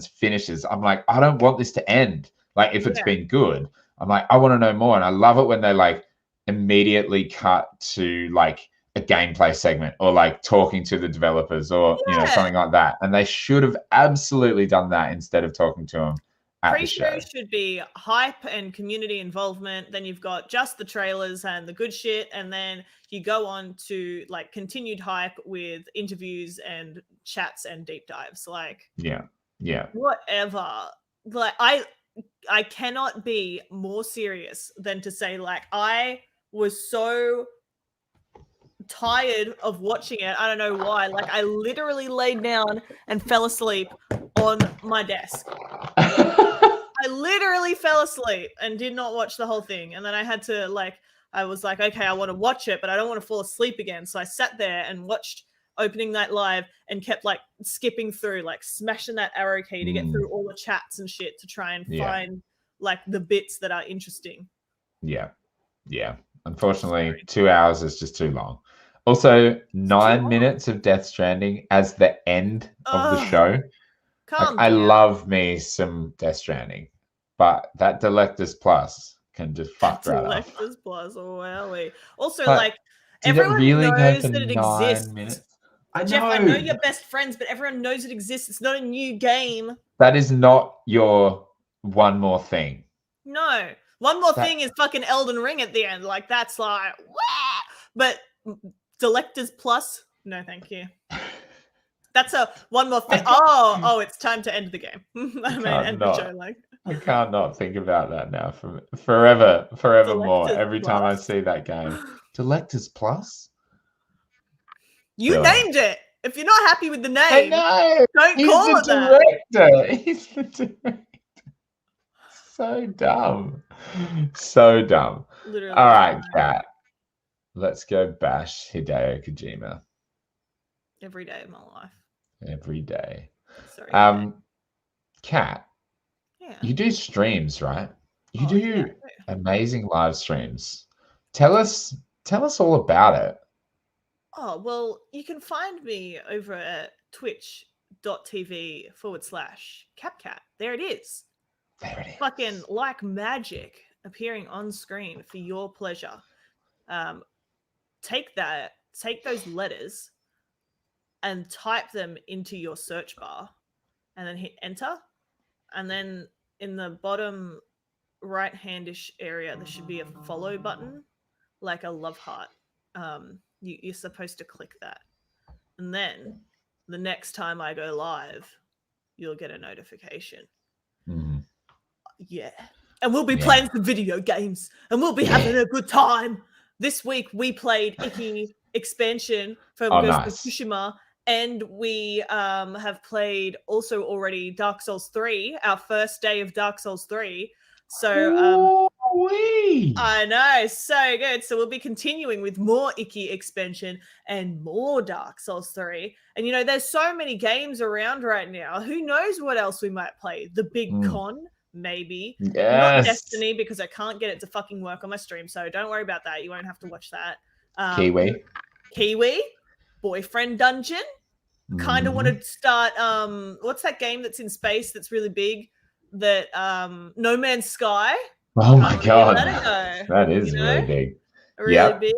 finishes, I'm like, I don't want this to end. Like if it's been good, I'm like, I want to know more. And I love it when they like immediately cut to like a gameplay segment or like talking to the developers or something like that. And they should have absolutely done that instead of talking to them at the show. Pre-show should be hype and community involvement. Then you've got just the trailers and the good shit, and then you go on to like continued hype with interviews and chats and deep dives. Like whatever. Like I cannot be more serious than to say like I was so tired of watching it. I don't know why. Like I literally laid down and fell asleep on my desk. I literally fell asleep and did not watch the whole thing. And then I had to I was like, okay, I want to watch it, but I don't want to fall asleep again. So I sat there and watched opening night live and kept like skipping through, like smashing that arrow key to get through all the chats and shit to try and find like the bits that are interesting. Yeah. Unfortunately, 2 hours is just too long. Also, 9 minutes of Death Stranding as the end of the show. I love me some Death Stranding, but that Directors Plus can just fuck right off. Directors Plus, wowie. Also, but like, everyone knows that it exists. Jeff, I know you're best friends, but everyone knows it exists. It's not a new game. That is not your one more thing. No. One more thing is fucking Elden Ring at the end. Like, that's like, wah! But Directors Plus, no thank you. That's a one more thing. Oh, it's time to end the game. The show. Like, I can't not think about that now for forevermore. Every time I see that game. Directors Plus? You named it. If you're not happy with the name, I know. Don't call it that. He's the director. So dumb. So dumb. Literally. All right, Kat. Let's go bash Hideo Kojima Every day of my life. every day. Sorry. Kat, Yeah. you do streams, right? You Oh, do yeah. amazing live streams. Tell us all about it. Oh, well, you can find me over at twitch.tv/CapCat. There it is. There it is. Fucking like magic appearing on screen for your pleasure. Take those letters and type them into your search bar and then hit enter. And then in the bottom right-handish area, there should be a follow button, like a love heart. You're supposed to click that. And then the next time I go live, you'll get a notification. Mm. Yeah. And we'll be playing some video games and we'll be having a good time. This week we played Icky expansion for Ghost of Tsushima, and we have played also already Dark Souls 3, our first day of Dark Souls 3. So I know, so good. So we'll be continuing with more Icky expansion and more Dark Souls 3. And you know, there's so many games around right now. Who knows what else we might play? The Big Con, maybe. Not Destiny, because I can't get it to fucking work on my stream. So don't worry about that. You won't have to watch that. Kiwi, Boyfriend Dungeon. Kind of want to start what's that game that's in space that's really big? That No Man's Sky. Oh my god, that is really big. Really big.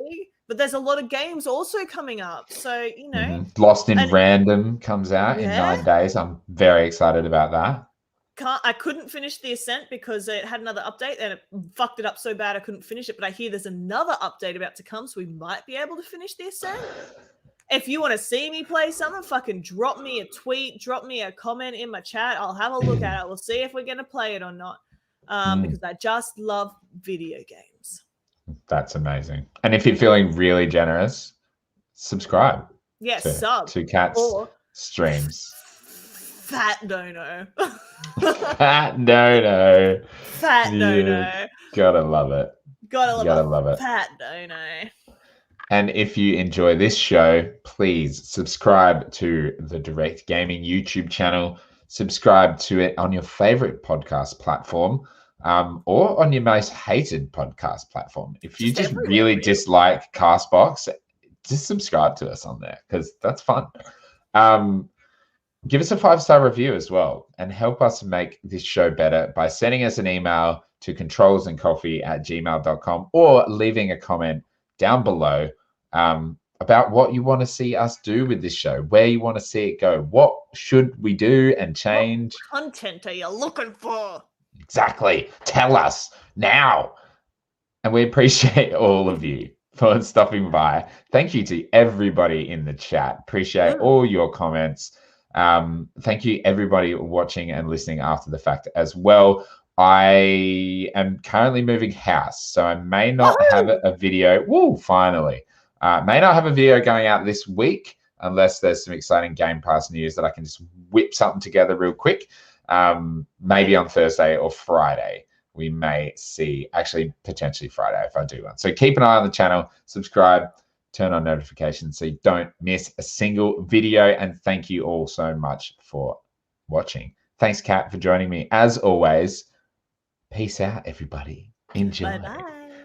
But there's a lot of games also coming up. So, you know. Lost in Random comes out in 9 days. I'm very excited about that. I couldn't finish the Ascent because it had another update and it fucked it up so bad I couldn't finish it. But I hear there's another update about to come, so we might be able to finish the Ascent. If you want to see me play something, fucking drop me a tweet, drop me a comment in my chat. I'll have a look at it. We'll see if we're going to play it or not. Because I just love video games. That's amazing. And if you're feeling really generous, subscribe. Yeah, sub. To Kat's streams. Fat no-no. Fat no-no. Fat no-no. Gotta love it. Gotta love it. Fat no-no. And if you enjoy this show, please subscribe to the Direckt Gaming YouTube channel. Subscribe to it on your favorite podcast platform, or on your most hated podcast platform. If you just really dislike Castbox, just subscribe to us on there because that's fun. Give us a 5-star review as well and help us make this show better by sending us an email to controlsandcoffee@gmail.com or leaving a comment down below about what you want to see us do with this show, where you want to see it go, what should we do and change. What content are you looking for? Exactly. Tell us now. And we appreciate all of you for stopping by. Thank you to everybody in the chat. Appreciate all your comments. Thank you everybody watching and listening after the fact as well. I am currently moving house, so I may not have a video. Woo, finally. May not have a video going out this week unless there's some exciting Game Pass news that I can just whip something together real quick. Maybe on Thursday or Friday. We may see, actually potentially Friday if I do one. So keep an eye on the channel, subscribe, turn on notifications so you don't miss a single video. And thank you all so much for watching. Thanks, Kat, for joining me. As always, peace out, everybody. Enjoy. Bye-bye.